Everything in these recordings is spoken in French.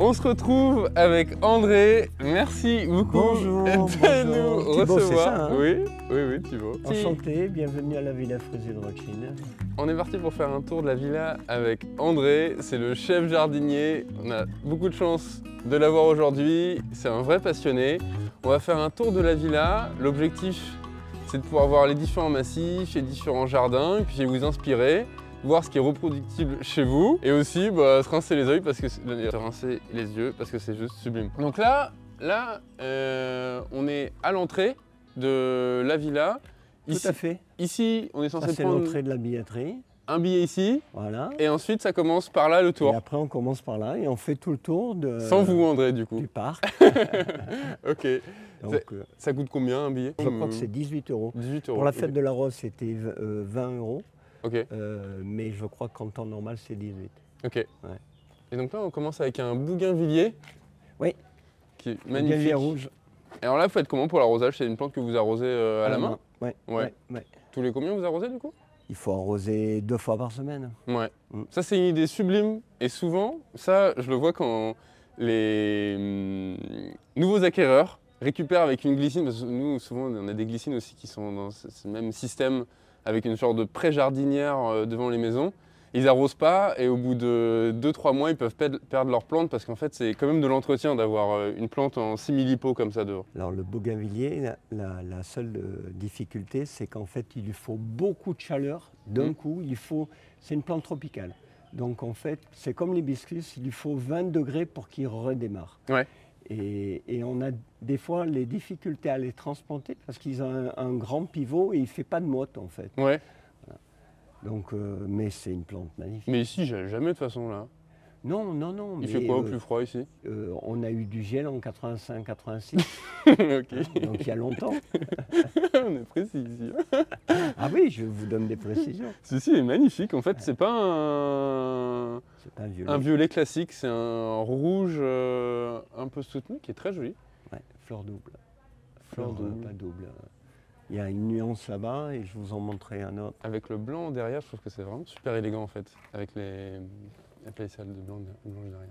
On se retrouve avec André. Merci beaucoup de nous recevoir. Ça, hein? Oui, Thibaut. Enchanté, bienvenue à la Villa Fraisier de Rothschild. On est parti pour faire un tour de la villa avec André. C'est le chef jardinier. On a beaucoup de chance de l'avoir aujourd'hui. C'est un vrai passionné. On va faire un tour de la villa. L'objectif, c'est de pouvoir voir les différents massifs, les différents jardins, puis vous inspirer, voir ce qui est reproductible chez vous et aussi se rincer les yeux parce que c'est juste sublime. Donc là, on est à l'entrée de la villa. Tout à fait. Ici, on est censé prendre l'entrée de la billetterie. Un billet ici. Voilà. Et ensuite, ça commence par là le tour. Et après, on commence par là et on fait tout le tour Sans vous, André, du coup. Du parc. Ok. Donc, ça coûte combien un billet? Je crois que c'est 18 €. 18 €. Pour la fête de la Rose, c'était 20 €. Ok. Mais je crois qu'en temps normal, c'est 18. Ok. Ouais. Et donc là, on commence avec un bougainvillier. Oui. Qui est magnifique. Bougainvillier rouge. Et alors là, vous faites comment pour l'arrosage? C'est une plante que vous arrosez à la main? Ouais. Tous les combien vous arrosez du coup? Il faut arroser 2 fois par semaine. Ouais. Ça, c'est une idée sublime. Et souvent, ça, je le vois quand les nouveaux acquéreurs récupèrent avec une glycine, parce que nous, souvent, on a des glycines aussi qui sont dans ce même système, avec une sorte de pré-jardinière devant les maisons. Ils n'arrosent pas et au bout de 2-3 mois, ils peuvent perdre leur plante parce qu'en fait, c'est quand même de l'entretien d'avoir une plante en simili-pot comme ça dehors. Alors le bougainvillier, la seule difficulté, c'est qu'en fait, il lui faut beaucoup de chaleur d'un coup. C'est une plante tropicale. Donc en fait, c'est comme l'hibiscus, il lui faut 20 degrés pour qu'il redémarre. Ouais. Et on a des fois les difficultés à les transplanter parce qu'ils ont un grand pivot et il ne fait pas de motte en fait. Ouais. Donc, mais c'est une plante magnifique. Mais ici, jamais de toute façon là. Non. Il fait quoi au plus froid ici? On a eu du gel en 85-86. Ok. Donc il y a longtemps. On est précis ici. Ah oui, je vous donne des précisions. Ceci est magnifique. En fait, c'est pas un violet classique, c'est un rouge un peu soutenu qui est très joli. Ouais, fleur double. Fleur double, pas double. Il y a une nuance là-bas et je vous en montrerai un autre. Avec le blanc derrière, je trouve que c'est vraiment super élégant en fait, avec les palissades de blanc derrière.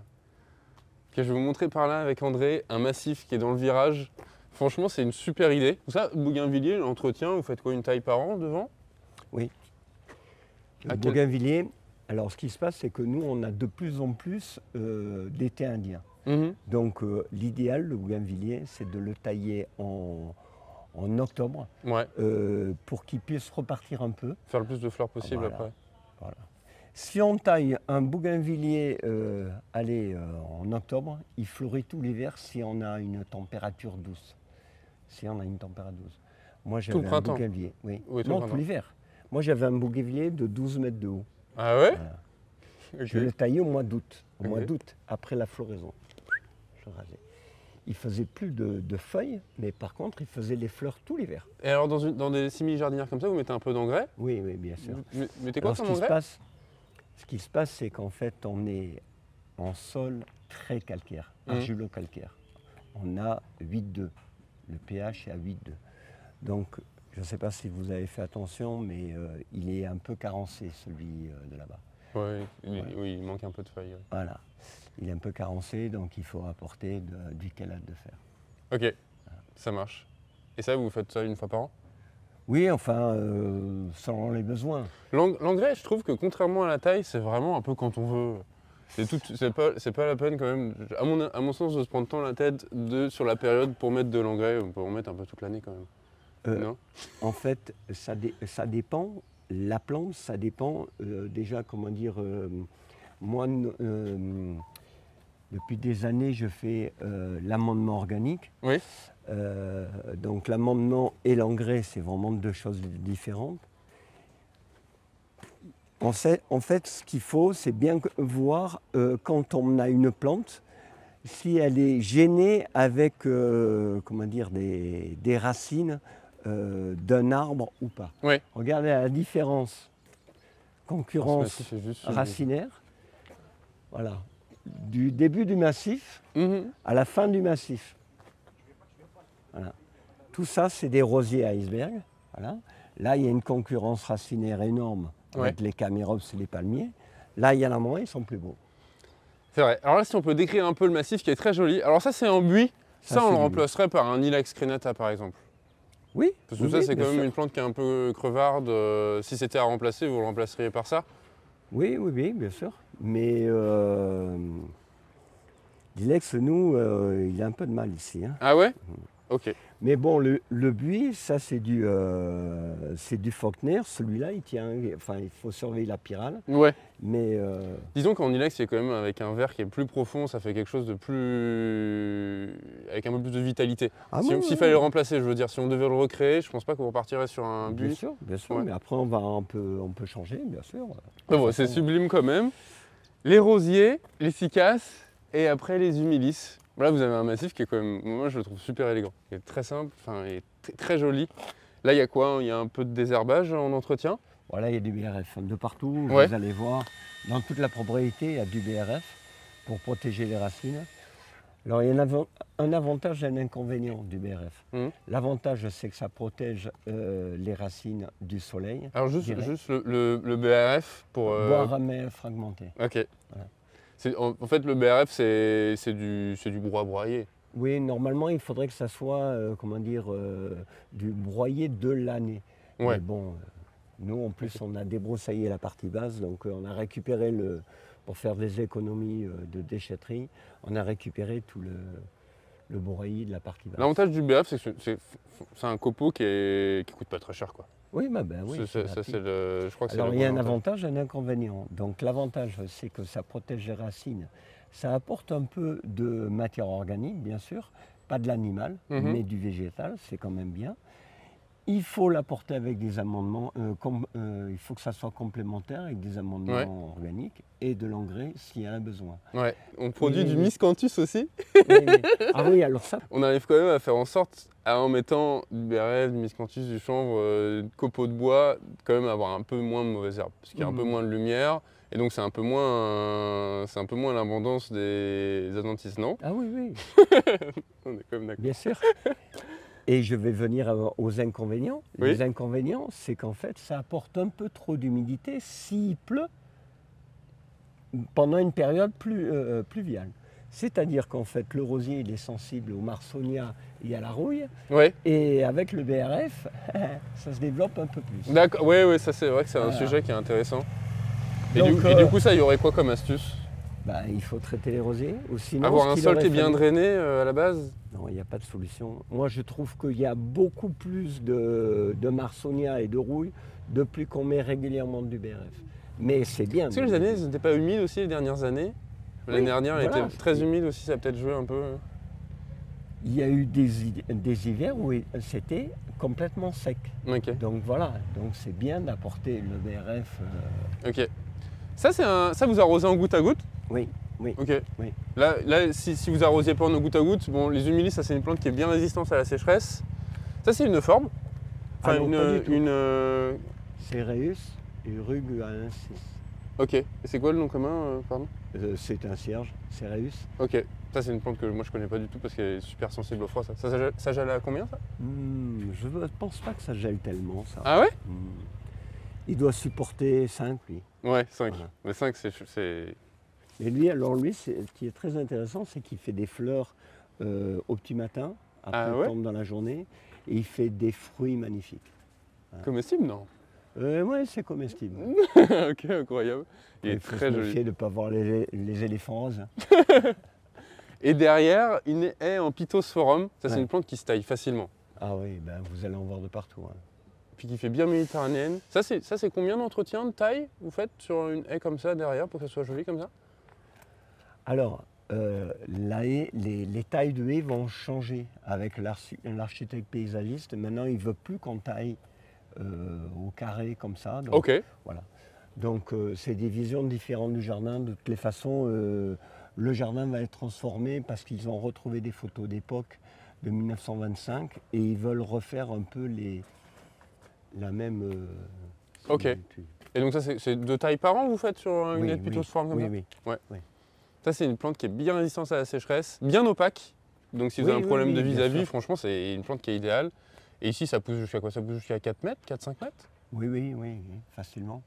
Ok, je vais vous montrer par là avec André un massif qui est dans le virage. Franchement, c'est une super idée. Ça, bougainvillier, l'entretien, vous faites quoi, une taille par an devant? Oui. Le bougainvillier, alors ce qui se passe, c'est que nous, on a de plus en plus d'été indien. Donc l'idéal, le bougainvillier, c'est de le tailler en octobre, pour qu'il puisse repartir un peu. Faire le plus de fleurs possible après. Voilà. Si on taille un bougainvillier en octobre, il fleurit tout l'hiver si on a une température douce. Moi j'avais un bougainvillier. Oui, non, tout l'hiver. Moi j'avais un bougainvillier de 12 mètres de haut. Ah ouais? Voilà. Okay. Je l'ai taillé au mois d'août. Mois d'août, après la floraison. Je rasais. Il faisait plus de feuilles, mais par contre, il faisait les fleurs tout l'hiver. Et alors, dans des simili-jardinières comme ça, vous mettez un peu d'engrais? Oui, bien sûr. Vous mettez quoi comme engrais? Ce qui se passe, c'est qu'en fait, on est en sol très calcaire, argilo-calcaire. On a 8,2. Le pH est à 8,2. Donc, je ne sais pas si vous avez fait attention, mais il est un peu carencé, celui de là-bas. Oui, il manque un peu de feuilles. Ouais. Voilà. Il est un peu carencé, donc il faut apporter du chelate de fer. Ok, voilà. Ça marche. Et ça, vous faites ça une fois par an? Oui, enfin, selon les besoins. L'engrais, je trouve que contrairement à la taille, c'est vraiment un peu quand on veut. C'est pas la peine quand même, à mon sens, de se prendre tant la tête sur la période pour mettre de l'engrais. On peut en mettre un peu toute l'année quand même. Non? En fait, ça dépend. La plante, ça dépend déjà, comment dire, moi, depuis des années, je fais l'amendement organique. Oui. Donc l'amendement et l'engrais, c'est vraiment deux choses différentes. En fait, ce qu'il faut, c'est bien voir quand on a une plante, si elle est gênée avec comment dire, des racines d'un arbre ou pas. Oui. Regardez la différence. Concurrence racinaire. Voilà. Du début du massif à la fin du massif. Voilà. Tout ça, c'est des rosiers à iceberg. Voilà. Là, il y a une concurrence racinaire énorme avec les camérops et les palmiers. Là, il y en a moins, ils sont plus beaux. C'est vrai. Alors là, si on peut décrire un peu le massif qui est très joli. Alors ça, c'est en buis. Ça on le remplacerait par un Ilex crenata, par exemple. Oui. Parce que ça, c'est quand même une plante qui est un peu crevarde. Si c'était à remplacer, vous le remplaceriez par ça? Oui, bien sûr. Mais l'Ilex, nous, il a un peu de mal ici. Hein. Ah ouais? Ok. Mais bon, le buis, ça c'est du Faulkner. Celui-là, il tient. Enfin, il faut surveiller la pyrale. Ouais. Mais disons qu'en Ilex, c'est quand même avec un verre qui est plus profond, ça fait quelque chose de plus. Avec un peu plus de vitalité. Ah S'il fallait le remplacer, je veux dire, si on devait le recréer, je pense pas qu'on repartirait sur un buis. Bien sûr, ouais. Mais après on peut changer, bien sûr. Bon, c'est sublime quand même. Les rosiers, les cycas et après les humilis. Là, vous avez un massif qui est quand même, moi je le trouve super élégant. Il est très simple, enfin, il est très joli. Là, il y a quoi? Il y a un peu de désherbage en entretien? Voilà, il y a du BRF de partout. Ouais. Vous allez voir, dans toute la propriété, il y a du BRF pour protéger les racines. Alors, il y a un avantage et un inconvénient du BRF. L'avantage, c'est que ça protège les racines du soleil. Alors, juste le BRF pour. Bois ramel fragmenté. Ok. Voilà. En fait, le BRF, c'est du bois broyé. Oui, normalement, il faudrait que ça soit, du broyé de l'année. Ouais. Mais bon, nous, en plus, on a débroussaillé la partie basse, donc on a récupéré pour faire des économies de déchetterie, on a récupéré tout le broyé de la partie basse. L'avantage du BRF, c'est que c'est un copeau qui coûte pas très cher, quoi. Oui, oui. Je crois que alors, il y a un avantage et un inconvénient. Donc, l'avantage, c'est que ça protège les racines. Ça apporte un peu de matière organique, bien sûr. Pas de l'animal, mais du végétal, c'est quand même bien. Il faut l'apporter avec des amendements. Il faut que ça soit complémentaire avec des amendements organiques et de l'engrais s'il y a un besoin. Ouais. On produit du miscanthus aussi. Ah oui, alors ça. On arrive quand même à faire en sorte, en mettant du BRF, du miscanthus, du chanvre, du copeaux de bois, quand même avoir un peu moins de mauvaises herbes, parce qu'il y a un peu moins de lumière. Et donc c'est un peu moins l'abondance des adventices, non? Ah oui. On est quand même d'accord. Bien sûr. Et je vais venir aux inconvénients. Oui. Les inconvénients, c'est qu'en fait, ça apporte un peu trop d'humidité s'il pleut pendant une période pluviale. C'est-à-dire qu'en fait, le rosier, il est sensible au marsonia et à la rouille. Ouais. Et avec le BRF, ça se développe un peu plus. D'accord. Oui, ça c'est vrai que c'est un sujet qui est intéressant. Et du coup, ça, il y aurait quoi comme astuce? Il faut traiter les rosiers. Ou sinon, avoir un sol qui est bien drainé à la base? Non, il n'y a pas de solution. Moi, je trouve qu'il y a beaucoup plus de marsonia et de rouille depuis qu'on met régulièrement du BRF. Mais c'est bien. Est-ce que les années n'étaient pas humides aussi les dernières années? L'année dernière, elle était très humide aussi, ça a peut-être joué un peu. Il y a eu des hivers où c'était complètement sec. Okay. Donc voilà, donc c'est bien d'apporter le BRF. Ok. Ça vous arrosez en goutte à goutte? Oui. Ok. Oui. Là si vous arrosiez pas en goutte à goutte, bon, les humilis, ça c'est une plante qui est bien résistante à la sécheresse. Ça c'est une forme. Enfin, Cereus uruguaensis. Ok. Et c'est quoi le nom commun, pardon? C'est un cierge, Cereus. Ok. Ça c'est une plante que moi je connais pas du tout parce qu'elle est super sensible au froid. Ça gèle à combien ça? Je ne pense pas que ça gèle tellement ça. Ah ouais? Il doit supporter 5 lui. Ouais, 5. Voilà. Mais 5 c'est... Et lui, ce qui est très intéressant, c'est qu'il fait des fleurs au petit matin, après il tombe dans la journée, et il fait des fruits magnifiques. Voilà. Comestible, non? Oui, c'est comestible. Ok, incroyable. Il est très joli. Il faut de ne pas voir les éléphants roses. Et derrière, une haie en Pittosporum. Ça, c'est une plante qui se taille facilement. Ah oui, vous allez en voir de partout. Hein. Puis qui fait bien méditerranéenne. Ça, c'est combien d'entretien de taille vous faites sur une haie comme ça derrière pour que ça soit joli comme ça? Alors, la haie, les tailles de haies vont changer avec l'architecte paysagiste. Maintenant, il ne veut plus qu'on taille au carré comme ça. Donc, ok. Voilà. Donc, c'est des visions différentes du jardin. De toutes les façons, le jardin va être transformé parce qu'ils ont retrouvé des photos d'époque de 1925 et ils veulent refaire un peu la même... ok. Et donc ça, c'est 2 tailles par an vous faites sur une haie de Pittosporum comme ça? Oui. Ça, c'est une plante qui est bien résistante à la sécheresse, bien opaque. Donc si vous avez un problème de vis-à-vis, franchement, c'est une plante qui est idéale. Et ici, ça pousse jusqu'à quoi? Ça pousse jusqu'à 4 mètres, 4-5 mètres? Oui, oui, oui, oui, facilement.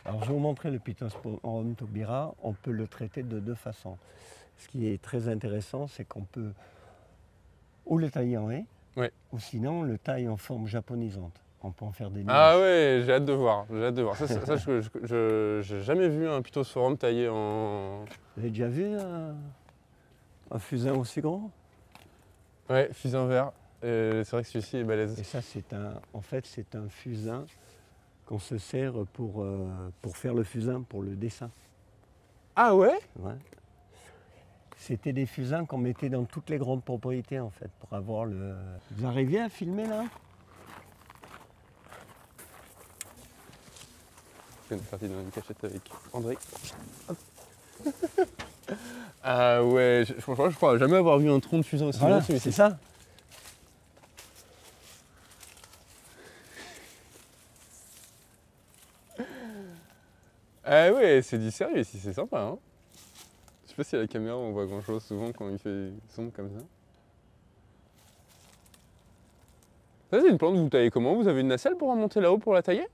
Alors, je vais vous montrer le Pittosporum taubira. On peut le traiter de deux façons. Ce qui est très intéressant, c'est qu'on peut ou le tailler en haie, ouais. ou sinon le tailler en forme japonisante. On peut en faire des nuages. Ah ouais, j'ai hâte de voir. J'ai hâte de voir. Ça, je n'ai jamais vu un Pittosporum taillé en... Vous avez déjà vu un fusain aussi grand? Ouais, fusain vert. C'est vrai que celui-ci est balèze. Et ça, en fait, c'est un fusain qu'on se sert pour faire le fusain, pour le dessin. Ah ouais? Ouais. C'était des fusains qu'on mettait dans toutes les grandes propriétés, en fait, pour avoir le... Vous arrivez à filmer, là? C'est une partie dans une cachette avec André. Ah ouais, franchement, je crois jamais avoir vu un tronc de fusain aussi Voilà, grand. c'est ça. Ah ouais, c'est du sérieux ici, c'est sympa. Hein, je sais pas si à la caméra on voit grand chose souvent quand il fait sombre comme ça. Ça, c'est une plante, vous taillez comment? Vous avez une nacelle pour remonter là-haut pour la tailler?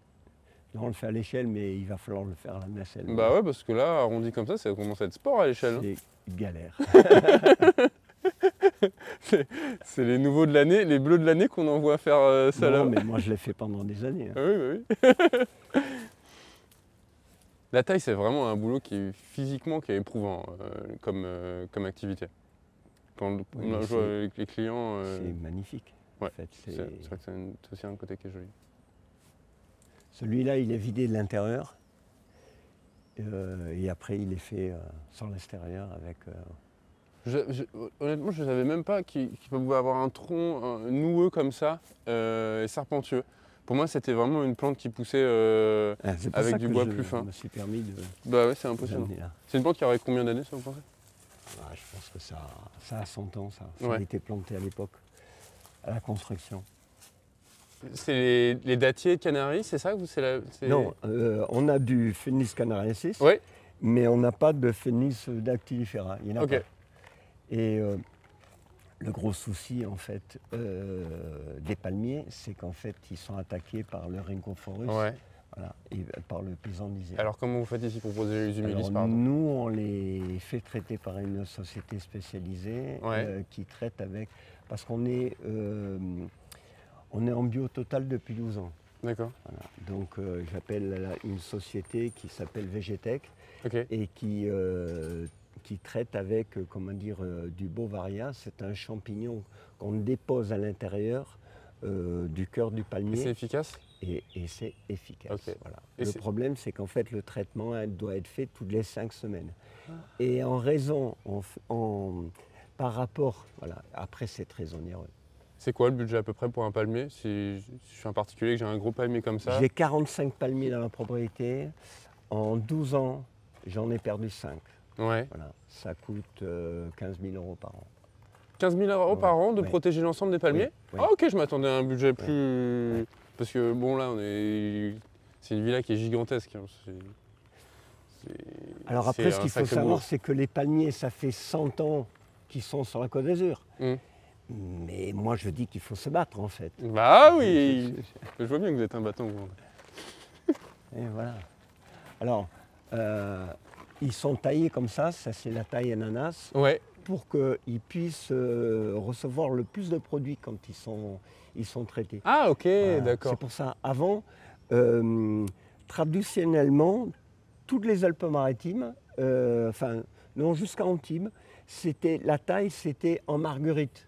Non, on le fait à l'échelle, mais il va falloir le faire à la nacelle. Bah ouais, parce que là, arrondi comme ça commence à être sport à l'échelle. C'est galère. C'est les nouveaux de l'année, les bleus de l'année qu'on envoie faire ça là. Non, mais moi je l'ai fait pendant des années. Ah oui, bah oui. La taille, c'est vraiment un boulot qui est physiquement qui est éprouvant comme activité. Quand on joue avec les clients. C'est magnifique. Ouais, en fait, c'est vrai que c'est aussi un côté qui est joli. Celui-là, il est vidé de l'intérieur. Et après, il est fait sur l'extérieur avec. Honnêtement, je ne savais même pas qu'il pouvait avoir un tronc noueux comme ça et serpentueux. Pour moi, c'était vraiment une plante qui poussait avec du bois plus fin. Je me suis permis de. Bah ouais, c'est impressionnant. C'est une plante qui aurait combien d'années, ça, vous pensez? Je pense que ça a 100 ans, ça. Ça ouais. a été planté à l'époque, à la construction. C'est les dattiers de Canaries, c'est ça? Non, on a du Phoenis canariensis, ouais. mais on n'a pas de Phoenis dactylifera. Il n'y en a okay. pas. Et le gros souci, en fait, des palmiers, c'est qu'en fait, ils sont attaqués par le Rhynchophorus, ouais. voilà, et par le Pisandisia. Alors, comment vous faites ici pour protéger les humilis, pardon? Nous, on les fait traiter par une société spécialisée ouais. Qui traite avec... Parce qu'on est... on est en bio total depuis 12 ans. D'accord. Voilà. Donc j'appelle une société qui s'appelle Vegetech okay. et qui traite avec du Bovaria. C'est un champignon qu'on dépose à l'intérieur du cœur du palmier. Et c'est efficace? Et c'est efficace. Okay. Voilà. Le problème, c'est qu'en fait, le traitement doit être fait toutes les 5 semaines. Et en raison, par rapport, voilà, après c'est très onéreux. C'est quoi le budget à peu près pour un palmier? Si je suis un particulier, que j'ai un gros palmier comme ça. J'ai 45 palmiers dans la propriété. En 12 ans, j'en ai perdu 5. Ouais. Voilà. Ça coûte 15 000 € par an. 15 000 € par an de protéger l'ensemble des palmiers? Oui. Ah ok, je m'attendais à un budget plus... Oui. Parce que bon là, c'est une villa qui est gigantesque. Hein. Alors après, ce qu'il faut savoir, c'est que les palmiers, ça fait 100 ans qu'ils sont sur la Côte d'Azur. Mais moi, je dis qu'il faut se battre, en fait. Bah oui. Je vois bien que vous êtes un battant. Et voilà. Alors, ils sont taillés comme ça c'est la taille ananas, ouais. pour qu'ils puissent recevoir le plus de produits quand ils sont traités. Ah ok, voilà. d'accord. C'est pour ça, avant, traditionnellement, toutes les Alpes-Maritimes, non, jusqu'à Antibes, la taille, c'était en marguerite.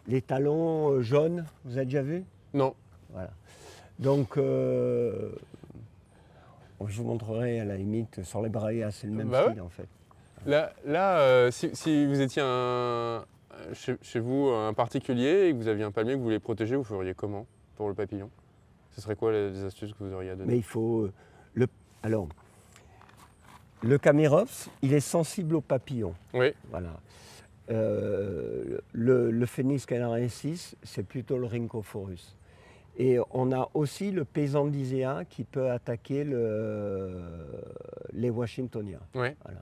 Les talons jaunes, vous avez déjà vu? Non. Voilà. Donc, je vous montrerai à la limite, sur les brayas, c'est le même style en fait. Là si vous étiez chez vous un particulier et que vous aviez un palmier que vous voulez protéger, vous feriez comment pour le papillon? Ce serait quoi les astuces que vous auriez à donner? Mais il faut... Le Camérops, il est sensible aux papillons. Oui. Voilà. Le Phoenis canariensis, c'est plutôt le Rhynchophorus. Et on a aussi le Pisandisia qui peut attaquer les Washingtoniens. Oui. Voilà.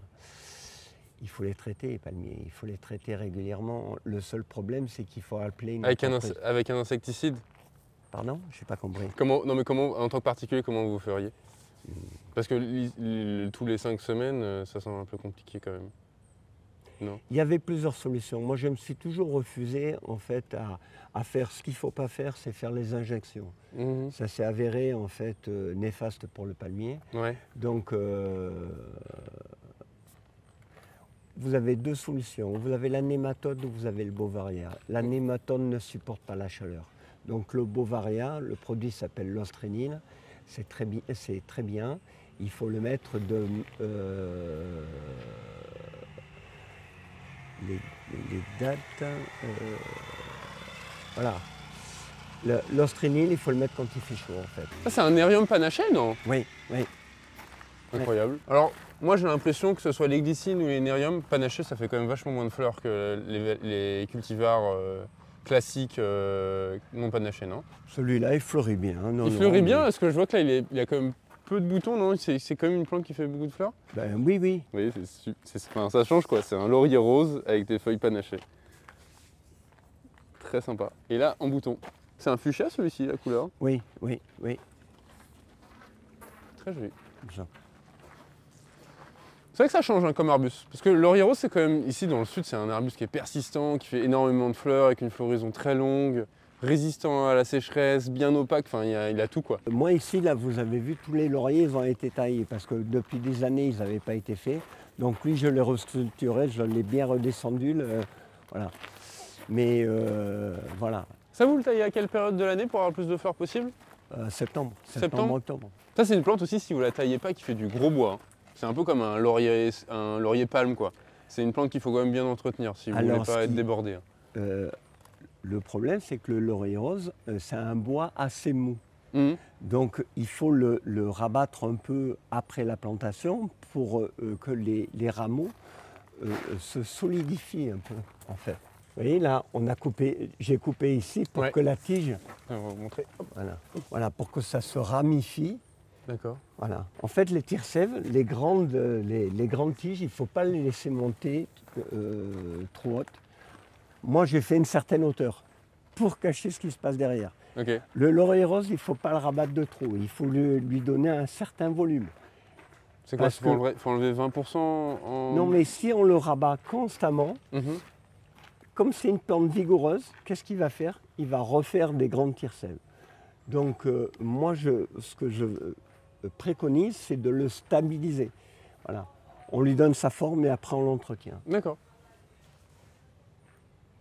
Il faut les traiter, les palmiers. Il faut les traiter régulièrement. Le seul problème, c'est qu'il faut appeler une avec un insecticide? Pardon? Je n'ai pas compris. Non, mais comment, en tant que particulier, comment vous feriez? Parce que tous les 5 semaines, ça semble un peu compliqué quand même. Non. Il y avait plusieurs solutions. Moi, je me suis toujours refusé en fait à faire ce qu'il ne faut pas faire, c'est faire les injections. Ça s'est avéré en fait néfaste pour le palmier. Ouais. Donc, vous avez 2 solutions. Vous avez la nématode ou vous avez le Bovaria. La nématode ne supporte pas la chaleur. Donc le Bovaria, le produit s'appelle l'ostrénil. C'est très bien. Il faut le mettre de... les dates... voilà. L'ostrénil, il faut le mettre quand il fait chaud en fait. Ça c'est un nérium panaché, non? Oui, oui. Incroyable. Alors, moi j'ai l'impression que ce soit les glycines ou les nériums panachés, ça fait quand même vachement moins de fleurs que les cultivars classiques non panachés, non? Celui-là, il fleurit bien. Il fleurit bien, parce que je vois que là, il y a quand même peu de boutons, non? C'est quand même une plante qui fait beaucoup de fleurs? Ben, oui, oui. Oui, ça change quoi, c'est un laurier rose avec des feuilles panachées. Très sympa. Et là, en bouton. C'est un fuchsia celui-ci, la couleur? Oui, oui, oui. Très joli. Ça. C'est vrai que ça change comme arbuste, parce que le laurier rose, c'est quand même, ici dans le sud, c'est un arbuste qui est persistant, qui fait énormément de fleurs, avec une floraison très longue, résistant à la sécheresse, bien opaque, enfin il a tout quoi. Moi ici, là, vous avez vu, tous les lauriers, ils ont été taillés, parce que depuis des années, ils n'avaient pas été faits. Donc lui, je l'ai restructuré, je l'ai bien redescendu, voilà. Mais voilà. Ça, vous le taillez à quelle période de l'année pour avoir le plus de fleurs possible? Septembre, octobre. Ça, c'est une plante aussi, si vous la taillez pas, qui fait du gros bois. Hein. C'est un peu comme un laurier palme, quoi. C'est une plante qu'il faut quand même bien entretenir, si vous ne voulez pas être débordé. Hein. Le problème, c'est que le laurier rose, c'est un bois assez mou. Donc, il faut le rabattre un peu après la plantation pour que les rameaux se solidifient un peu, en fait. Vous voyez, là, j'ai coupé ici pour que la tige... On va vous montrer. Voilà, pour que ça se ramifie. D'accord. Voilà. En fait, les tire-sèves, les grandes tiges, il ne faut pas les laisser monter trop hautes. Moi, j'ai fait une certaine hauteur pour cacher ce qui se passe derrière. Okay. Le laurier rose, il ne faut pas le rabattre de trop. Il faut lui donner un certain volume. C'est quoi? Il faut enlever 20% en... Non, mais si on le rabat constamment, comme c'est une plante vigoureuse, qu'est-ce qu'il va faire? Il va refaire des grandes tire-sèves. Donc, moi, ce que je préconise, c'est de le stabiliser. Voilà. On lui donne sa forme et après on l'entretient. D'accord.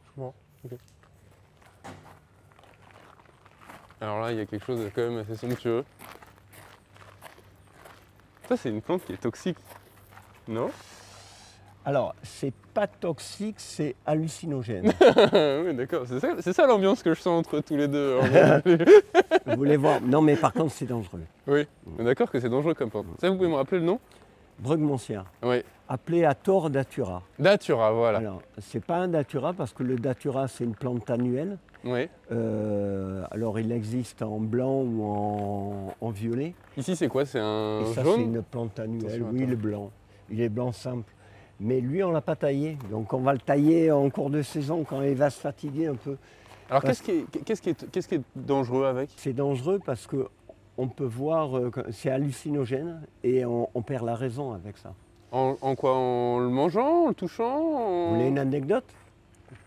Je comprends. Okay. Alors là, il y a quelque chose de quand même assez somptueux. Ça, c'est une plante qui est toxique, non? Alors, c'est pas toxique, c'est hallucinogène. Oui, d'accord. C'est ça l'ambiance que je sens entre tous les deux. Vous voulez voir? Non, mais par contre, c'est dangereux. Oui, d'accord que c'est dangereux comme plante. Ça, vous pouvez me rappeler le nom? Brugmansia. Oui. Appelé à tort datura. Datura, voilà. Alors, c'est pas un datura parce que le datura, c'est une plante annuelle. Oui. Alors, il existe en blanc ou en violet. Ici, c'est quoi? C'est un Et ça, jaune? c'est une plante annuelle. Oui, il est blanc. Il est blanc simple. Mais lui, on ne l'a pas taillé. Donc, on va le tailler en cours de saison quand il va se fatiguer un peu. Alors, qu'est-ce qui est dangereux avec? C'est dangereux parce qu'on peut voir que c'est hallucinogène et on perd la raison avec ça. En quoi? En le mangeant, en le touchant? Vous voulez une anecdote?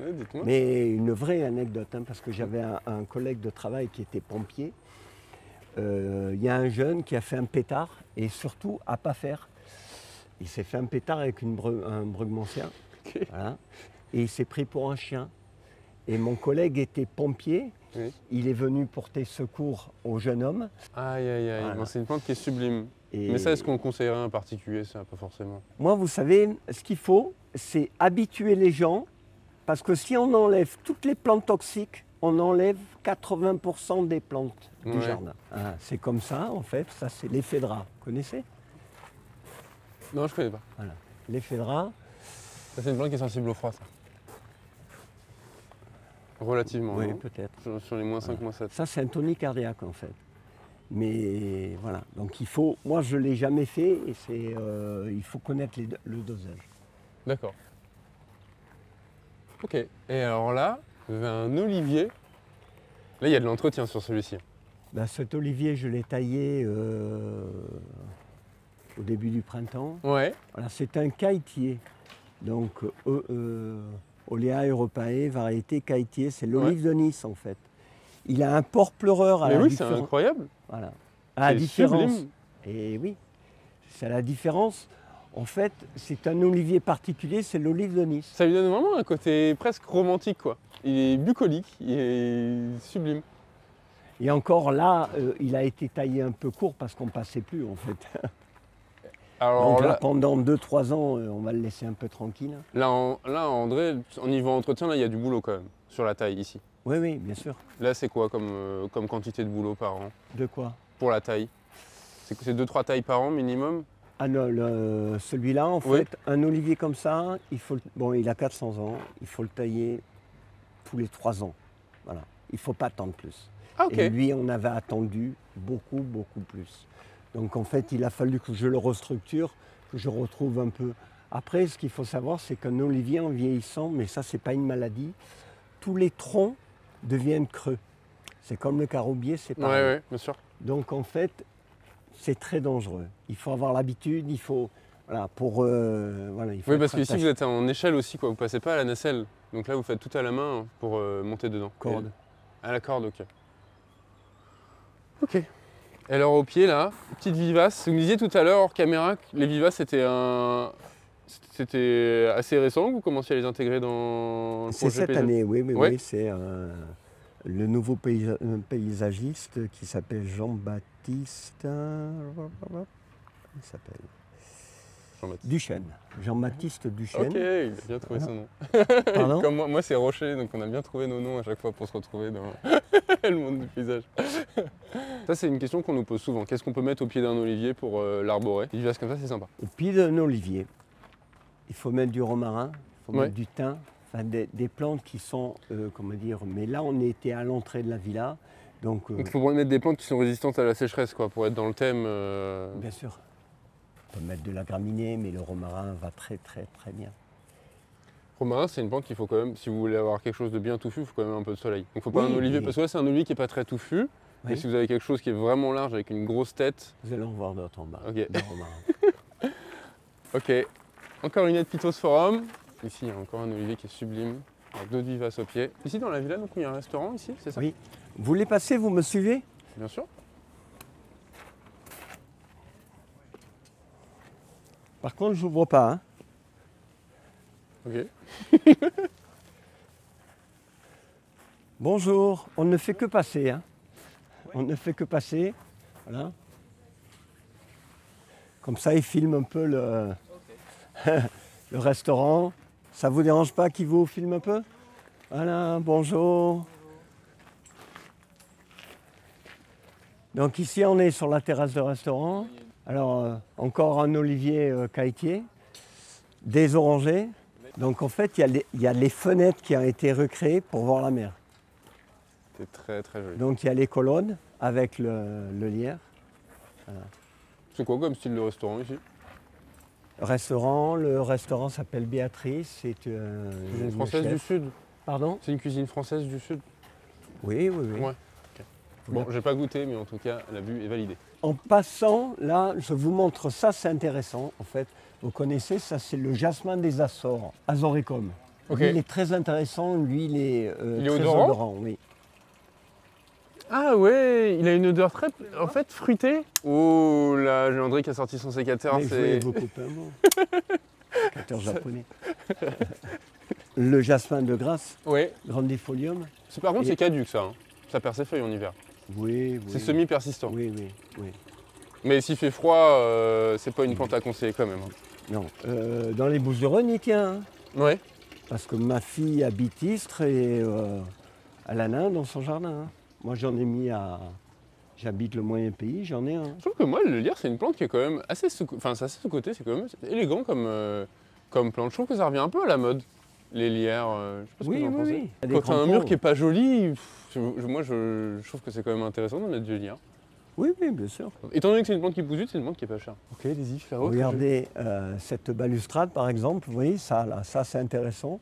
Oui, dites-moi. Mais une vraie anecdote, hein, parce que j'avais un collègue de travail qui était pompier. Il y a un jeune qui a fait un pétard et surtout à pas faire. Il s'est fait un pétard avec un brugmansia. Okay. Voilà, et il s'est pris pour un chien. Et mon collègue était pompier. Oui. Il est venu porter secours au jeune homme. Aïe, aïe, aïe. Voilà. C'est une plante qui est sublime. Mais ça, est-ce qu'on conseillerait un particulier? Ça, pas forcément. Moi, vous savez, ce qu'il faut, c'est habituer les gens. Parce que si on enlève toutes les plantes toxiques, on enlève 80% des plantes du jardin. Ah, c'est comme ça, en fait. Ça, c'est l'éphédra. Vous connaissez? Non, je ne connais pas. Voilà. L'éphédra. Ça, c'est une plante qui est sensible au froid, ça. Relativement. Oui, peut-être. Sur les moins 5, moins 7. Ça, c'est un tonique cardiaque, en fait. Mais voilà. Donc, il faut. Moi, je ne l'ai jamais fait et il faut connaître le dosage. D'accord. Ok. Et alors là, vous avez un olivier. Là, il y a de l'entretien sur celui-ci. Ben, cet olivier, je l'ai taillé au début du printemps. Ouais. Voilà, c'est un caïtier. Donc, Olea europae, variété caïtier, c'est l'olive de Nice en fait. Il a un port pleureur à Mais la oui, différence. c'est incroyable. Voilà. À la différence. Sublime. Et oui, c'est la différence. En fait, c'est un olivier particulier, c'est l'olive de Nice. Ça lui donne vraiment un côté presque romantique, quoi. Il est bucolique, il est sublime. Et encore là, il a été taillé un peu court parce qu'on ne passait plus en fait. Alors donc là, pendant 2-3 ans, on va le laisser un peu tranquille. Là, André, au niveau entretien, là, il y a du boulot quand même, sur la taille ici. Oui, oui, bien sûr. Là, c'est quoi comme quantité de boulot par an? De quoi? Pour la taille. C'est 2-3 tailles par an minimum? Ah non, celui-là, en fait, un olivier comme ça, il a 400 ans, il faut le tailler tous les 3 ans. Voilà, il ne faut pas attendre plus. Ah, ok. Et lui, on avait attendu beaucoup, beaucoup plus. Donc en fait, il a fallu que je le restructure, que je retrouve un peu. Après, ce qu'il faut savoir, c'est qu'un olivier en vieillissant, mais ça, c'est pas une maladie, tous les troncs deviennent creux. C'est comme le caroubier, c'est pareil. Oui, bien sûr. Donc en fait, c'est très dangereux. Il faut avoir l'habitude, il faut... Voilà, il faut oui, parce qu'ici, vous êtes en échelle aussi, quoi. Vous ne passez pas à la nacelle. Donc là, vous faites tout à la main pour monter dedans. Corde. À la corde, ok. Ok. Et alors au pied, là, petite vivace. Vous me disiez tout à l'heure, hors caméra, que les vivaces, c'était assez récent que vous commenciez à les intégrer dans le projet? C'est cette année, oui. C'est le nouveau paysagiste qui s'appelle Jean-Baptiste... Il s'appelle Duchesne. Jean-Baptiste Duchesne. Ok, il a bien trouvé son nom. Pardon? Comme moi, c'est Rocher, donc on a bien trouvé nos noms à chaque fois pour se retrouver dans le monde du paysage. Ça, c'est une question qu'on nous pose souvent. Qu'est-ce qu'on peut mettre au pied d'un olivier pour l'arborer? Une vivace comme ça, c'est sympa. Au pied d'un olivier, il faut mettre du romarin, il faut mettre du thym, enfin des plantes qui sont, comment dire, mais là on était à l'entrée de la villa. Donc il faut mettre des plantes qui sont résistantes à la sécheresse, quoi, pour être dans le thème. Bien sûr. On peut mettre de la graminée, mais le romarin va très très très bien. Romarin, c'est une plante qu'il faut quand même, si vous voulez avoir quelque chose de bien touffu, il faut quand même un peu de soleil. Donc il faut pas un olivier, parce que là c'est un olivier qui n'est pas très touffu. Mais si vous avez quelque chose qui est vraiment large avec une grosse tête. Vous allez en voir d'autres en bas. Ok. De romarin. Ok. Encore une Pittosporum. Ici, il y a encore un olivier qui est sublime, avec d'autres vivaces au pied. Ici, dans la villa, donc, il y a un restaurant ici, c'est ça? Oui. Vous voulez passer, vous me suivez? Bien sûr. Par contre, je n'ouvre pas. Hein. Ok. Bonjour, on ne fait que passer. Hein. On ne fait que passer. Voilà. Comme ça, il filme un peu le restaurant. Ça ne vous dérange pas qu'il vous filme un peu? Voilà, bonjour. Donc ici, on est sur la terrasse de restaurant. Alors, encore un olivier caïtier, des orangers. Donc en fait, il y a les fenêtres qui ont été recréées pour voir la mer. C'est très très joli. Donc il y a les colonnes avec le lierre. Voilà. C'est quoi comme style de restaurant ici? Le restaurant s'appelle Béatrice. C'est cuisine française du Sud. Pardon? C'est une cuisine française du Sud? Oui. Ouais. Okay. Bon, j'ai pas goûté, mais en tout cas, la vue est validée. En passant, là, je vous montre ça, c'est intéressant. En fait, vous connaissez, ça c'est le jasmin des Açores, Azoricum. Okay. Lui, il est très intéressant, lui, il est très odorant, oui. Ah ouais, il a une odeur très, en fait, fruitée. Oh là, j'ai André qui a sorti son sécateur. C'est beaucoup un mot. Sécateur japonais. Le jasmin de Grasse, grandifolium. Par contre, c'est caduc ça. Hein. Ça perd ses feuilles en hiver. Oui. C'est semi-persistant. Oui. Mais s'il fait froid, c'est pas une plante à conseiller quand même. Hein. Non. Dans les Bouches-du-Rhône, il tient. Hein. Ouais. Parce que ma fille habite Istres et elle en a un dans son jardin. Hein. Moi, j'en ai mis à... J'habite le moyen pays, j'en ai un. Je trouve que moi, le lierre, c'est une plante qui est quand même assez sous-cotée, c'est quand même élégant comme plante. Je trouve que ça revient un peu à la mode, les lierres. Je sais pas ce que vous en pensez. Quand tu as un mur qui est pas joli, moi, je trouve que c'est quand même intéressant de mettre du lierre. Oui, oui, bien sûr. Étant donné que c'est une plante qui pousse vite, c'est une plante qui est pas chère. Ok, les ifs là-haut. Regardez cette balustrade par exemple, vous voyez ça là, ça c'est intéressant.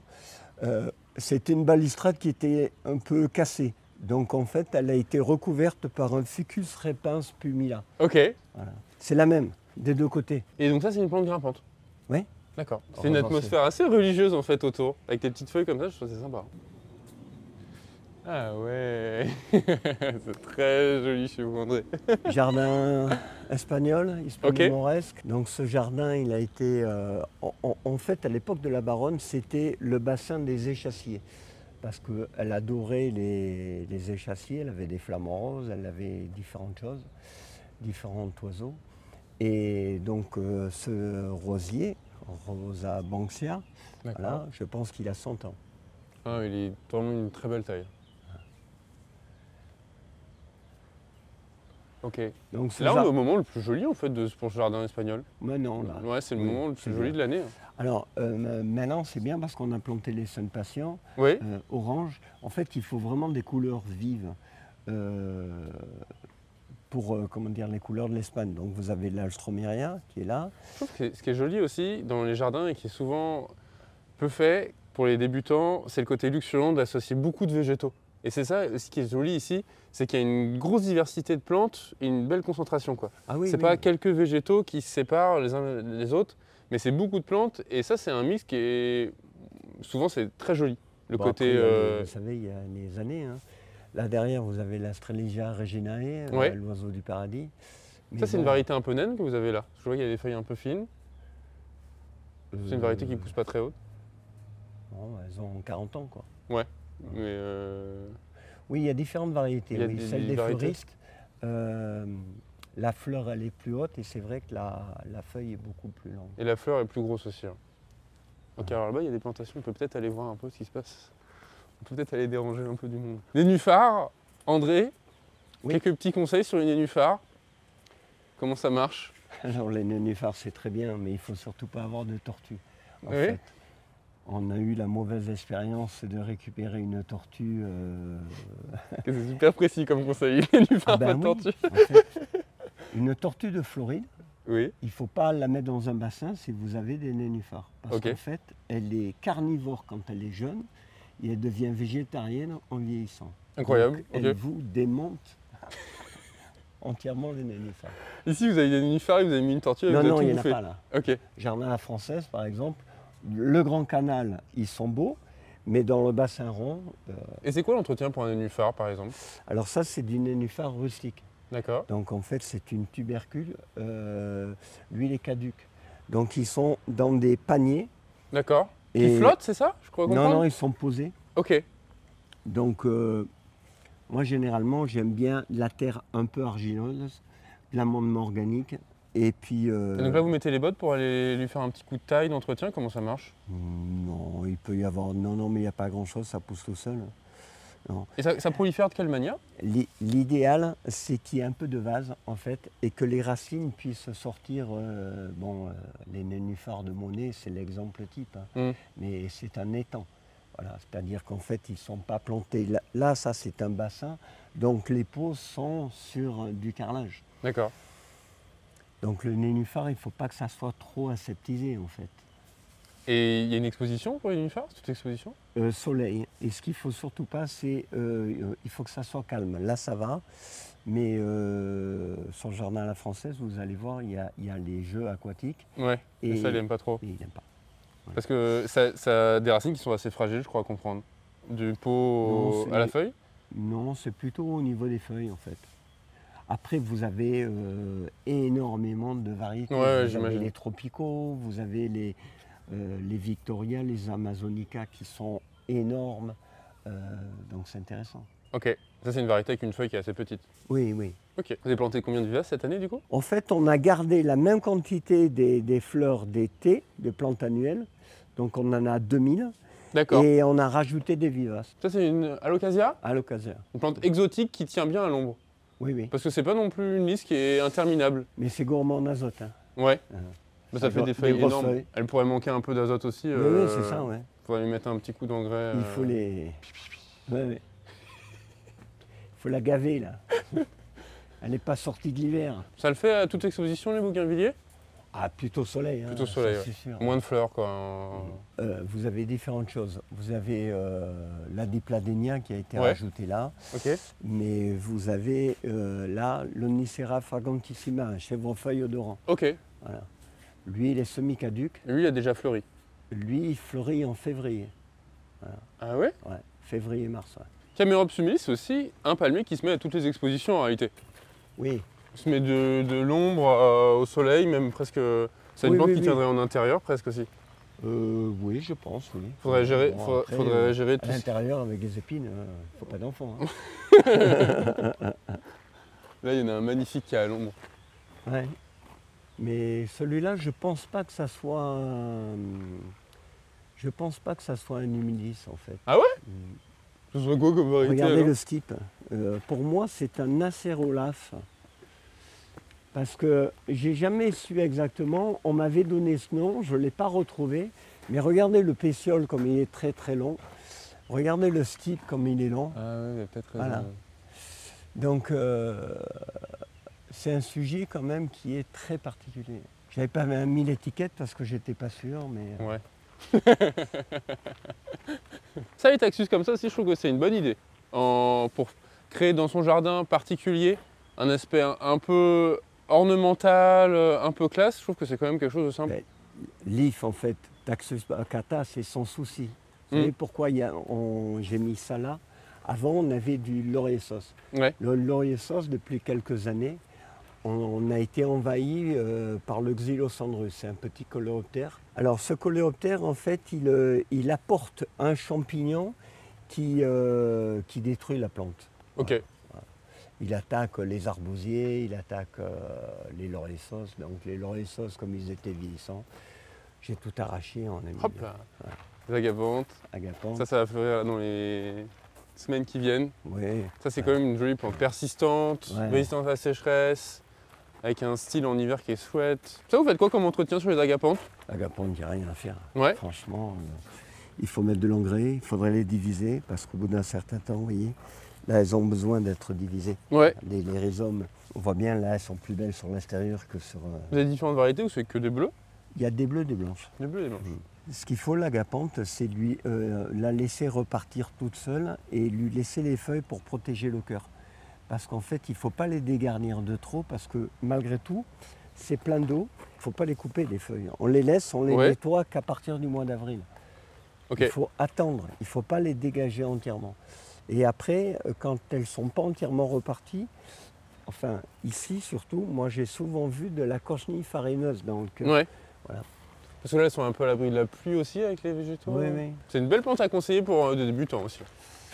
C'était une balustrade qui était un peu cassée. Donc en fait, elle a été recouverte par un Ficus repens pumila. Ok. Voilà. C'est la même, des deux côtés. Et donc ça, c'est une plante grimpante. Oui. D'accord. C'est une atmosphère assez religieuse en fait autour, avec des petites feuilles comme ça, je trouve ça sympa. Ah ouais, c'est très joli chez vous, André. Jardin espagnol, hispano-mauresque. Okay. Donc ce jardin, il a été... en fait, à l'époque de la baronne, c'était le bassin des échassiers. Parce qu'elle adorait les échassiers, elle avait des flamants roses, elle avait différentes choses, différents oiseaux. Et donc ce rosier, Rosa banksia, voilà, je pense qu'il a 100 ans. Ah, il est vraiment une très belle taille. Ok. Donc c'est là le moment le plus joli en fait pour ce jardin espagnol. Mais non, là. Ouais, c'est le moment le plus joli de l'année. Alors maintenant c'est bien parce qu'on a planté les sun patients, orange. En fait, il faut vraiment des couleurs vives pour comment dire, les couleurs de l'Espagne. Donc vous avez l'Alstroemeria qui est là. Je trouve que ce qui est joli aussi dans les jardins et qui est souvent peu fait pour les débutants, c'est le côté luxuriant d'associer beaucoup de végétaux. Et c'est ça, ce qui est joli ici, c'est qu'il y a une grosse diversité de plantes et une belle concentration. Ah oui, c'est pas quelques végétaux qui se séparent les uns des autres, mais c'est beaucoup de plantes. Et ça, c'est un mix qui est... Souvent, c'est très joli. Le côté... Après, vous savez, il y a des années, hein. Là derrière, vous avez la Streligia reginae, l'oiseau du paradis. Mais ça, c'est une variété un peu naine que vous avez là. Je vois qu'il y a des feuilles un peu fines. C'est une variété qui ne pousse pas très haute. Non, elles ont 40 ans, quoi. Ouais. Mais oui, il y a différentes variétés. Celle des fleuristes, la fleur elle est plus haute et c'est vrai que la feuille est beaucoup plus longue. Et la fleur est plus grosse aussi. Hein. Ok, alors là-bas il y a des plantations, on peut peut-être aller voir un peu ce qui se passe. On peut peut-être aller déranger un peu du monde. Nénuphars, André, quelques petits conseils sur les nénuphars. Comment ça marche? Alors les nénuphars c'est très bien, mais il ne faut surtout pas avoir de tortues. En fait. On a eu la mauvaise expérience de récupérer une tortue. C'est super précis comme conseil, les nénuphars, pas de tortue. En fait, une tortue de Floride, il ne faut pas la mettre dans un bassin si vous avez des nénuphars. Parce qu'en fait, elle est carnivore quand elle est jeune et elle devient végétarienne en vieillissant. Incroyable. Donc, elle vous démonte entièrement les nénuphars. Ici, vous avez des nénuphars et vous avez mis une tortue et vous avez tout bouffé. Non, il n'y en a pas là. Jardin à la française, par exemple. Le Grand Canal, ils sont beaux, mais dans le bassin rond... Et c'est quoi l'entretien pour un nénuphar, par exemple? Alors ça, c'est du nénuphar rustique. D'accord. Donc en fait, c'est une tubercule. Lui, il est caduque. Donc ils sont dans des paniers. D'accord. Qui flottent, c'est ça? Je crois comprendre. Non, ils sont posés. Ok. Donc moi, généralement, j'aime bien la terre un peu argileuse, l'amendement organique. Et puis. Et donc là, vous mettez les bottes pour aller lui faire un petit coup de taille d'entretien. Comment ça marche? Non, il peut y avoir. Non, mais il n'y a pas grand-chose, ça pousse tout seul. Non. Et ça prolifère de quelle manière? L'idéal, c'est qu'il y ait un peu de vase, en fait, et que les racines puissent sortir. Les nénuphars de Monet, c'est l'exemple type, hein, mais c'est un étang. Voilà, c'est-à-dire qu'en fait, ils ne sont pas plantés. Là, ça, c'est un bassin, donc les pots sont sur du carrelage. D'accord. Donc le nénuphar, il ne faut pas que ça soit trop aseptisé en fait. Et il y a une exposition pour les nénuphars, toute exposition? Soleil. Et ce qu'il ne faut surtout pas, c'est il faut que ça soit calme. Là, ça va. Mais sur le jardin à la française, vous allez voir, il y a les jeux aquatiques. Ouais, et ça, il n'aime pas trop. Et il n'aime pas. Ouais. Parce que ça a des racines qui sont assez fragiles, je crois, à comprendre. Du pot à la feuille? Non, c'est plutôt au niveau des feuilles en fait. Après, vous avez énormément de variétés. Ouais, vous avez les tropicaux, vous avez les Victoria, les Amazonica qui sont énormes. Donc c'est intéressant. Ok, ça c'est une variété avec une feuille qui est assez petite. Oui, oui. Ok. Vous avez planté combien de vivaces cette année du coup? En fait, on a gardé la même quantité des fleurs d'été, de plantes annuelles. Donc on en a 2000. D'accord. Et on a rajouté des vivaces. Ça c'est une Alocasia? Alocasia. Une plante exotique qui tient bien à l'ombre. Oui, oui. Parce que c'est pas non plus une liste qui est interminable. Mais c'est gourmand en azote. Hein. Ouais. Ça fait des feuilles énormes. Feuilles. Elle pourrait manquer un peu d'azote aussi. Oui, c'est ça, ouais. Il faudrait lui mettre un petit coup d'engrais. Il faut les... Ouais. Il faut la gaver, là. Elle n'est pas sortie de l'hiver. Ça le fait à toute exposition, les bougainvilliers? Ah, plutôt soleil. Hein, plutôt soleil, c'est sûr. Moins de fleurs, quoi. Vous avez différentes choses. Vous avez la dipladénia qui a été rajoutée là. Okay. Mais vous avez là l'Onicera fragantissima, un chèvrefeuille odorant. Ok. Voilà. Lui, il est semi-caduc. Lui, il a déjà fleuri. Lui, il fleurit en février. Voilà. Ah ouais? Ouais, février-mars. Ouais. Camerops humilis, c'est aussi un palmier qui se met à toutes les expositions en réalité. Oui. Il se met de l'ombre au soleil, même presque. C'est une plante qui tiendrait en intérieur presque aussi. Oui, je pense, oui. Faudrait gérer, faudrait gérer tout. À l'intérieur, avec des épines, faut pas d'enfant. Hein. Là, il y en a un magnifique qui est à l'ombre. Ouais. Mais celui-là, je pense pas que ça soit je pense pas que ça soit un humilis en fait. Ah ouais? Ce serait quoi comme variété? Regardez alors le stipe. Pour moi, c'est un acérolaphe. Parce que j'ai jamais su exactement, on m'avait donné ce nom, je ne l'ai pas retrouvé, mais regardez le pétiole comme il est très très long, regardez le stipe comme il est long. Ah oui, peut-être. Voilà. Donc c'est un sujet quand même qui est très particulier. Je n'avais pas mis l'étiquette parce que j'étais pas sûr, mais... Ouais. Ça, les taxus comme ça aussi, je trouve que c'est une bonne idée. Pour créer dans son jardin particulier un aspect un peu ornemental, un peu classe, je trouve que c'est quand même quelque chose de simple. L'IF, en fait, Taxus baccata, c'est son souci. Vous savez pourquoi j'ai mis ça là? Avant, on avait du laurier sauce. Ouais. Le laurier sauce, depuis quelques années, on a été envahi par le Xylosandrus, c'est un petit coléoptère. Alors ce coléoptère, en fait, il apporte un champignon qui détruit la plante. Ok. Voilà. Il attaque les arbousiers, il attaque les lauriers-sauces. Donc les lauriers-sauces, comme ils étaient vieillissants, j'ai tout arraché, on a mis. Hop là. Ouais. Les agapantes. Agapantes. Ça va fleurir dans les semaines qui viennent. Oui. Ça, c'est quand même une jolie plante persistante, résistante à la sécheresse, avec un style en hiver qui est chouette. Ça, vous faites quoi comme entretien sur les agapantes? Agapantes, il n'y a rien à faire. Ouais. Franchement, il faut mettre de l'engrais, il faudrait les diviser, parce qu'au bout d'un certain temps, vous voyez, là, elles ont besoin d'être divisées. Ouais. Les rhizomes, on voit bien, là, elles sont plus belles sur l'extérieur que sur... Vous avez différentes variétés ou c'est que des bleus? Il y a des bleus, des blanches. Des bleus et des blanches. Ce qu'il faut, l'agapante, c'est lui la laisser repartir toute seule et lui laisser les feuilles pour protéger le cœur. Parce qu'en fait, il ne faut pas les dégarnir de trop, parce que malgré tout, c'est plein d'eau. Il ne faut pas les couper, les feuilles. On les laisse, on les nettoie qu'à partir du mois d'avril. Okay. Il faut attendre, il ne faut pas les dégager entièrement. Et après, quand elles ne sont pas entièrement reparties, enfin, ici surtout, moi j'ai souvent vu de la cochenille farineuse dans le cœur. Ouais. Voilà. Parce que là, elles sont un peu à l'abri de la pluie aussi avec les végétaux. Oui, oui. C'est une belle plante à conseiller pour des débutants aussi.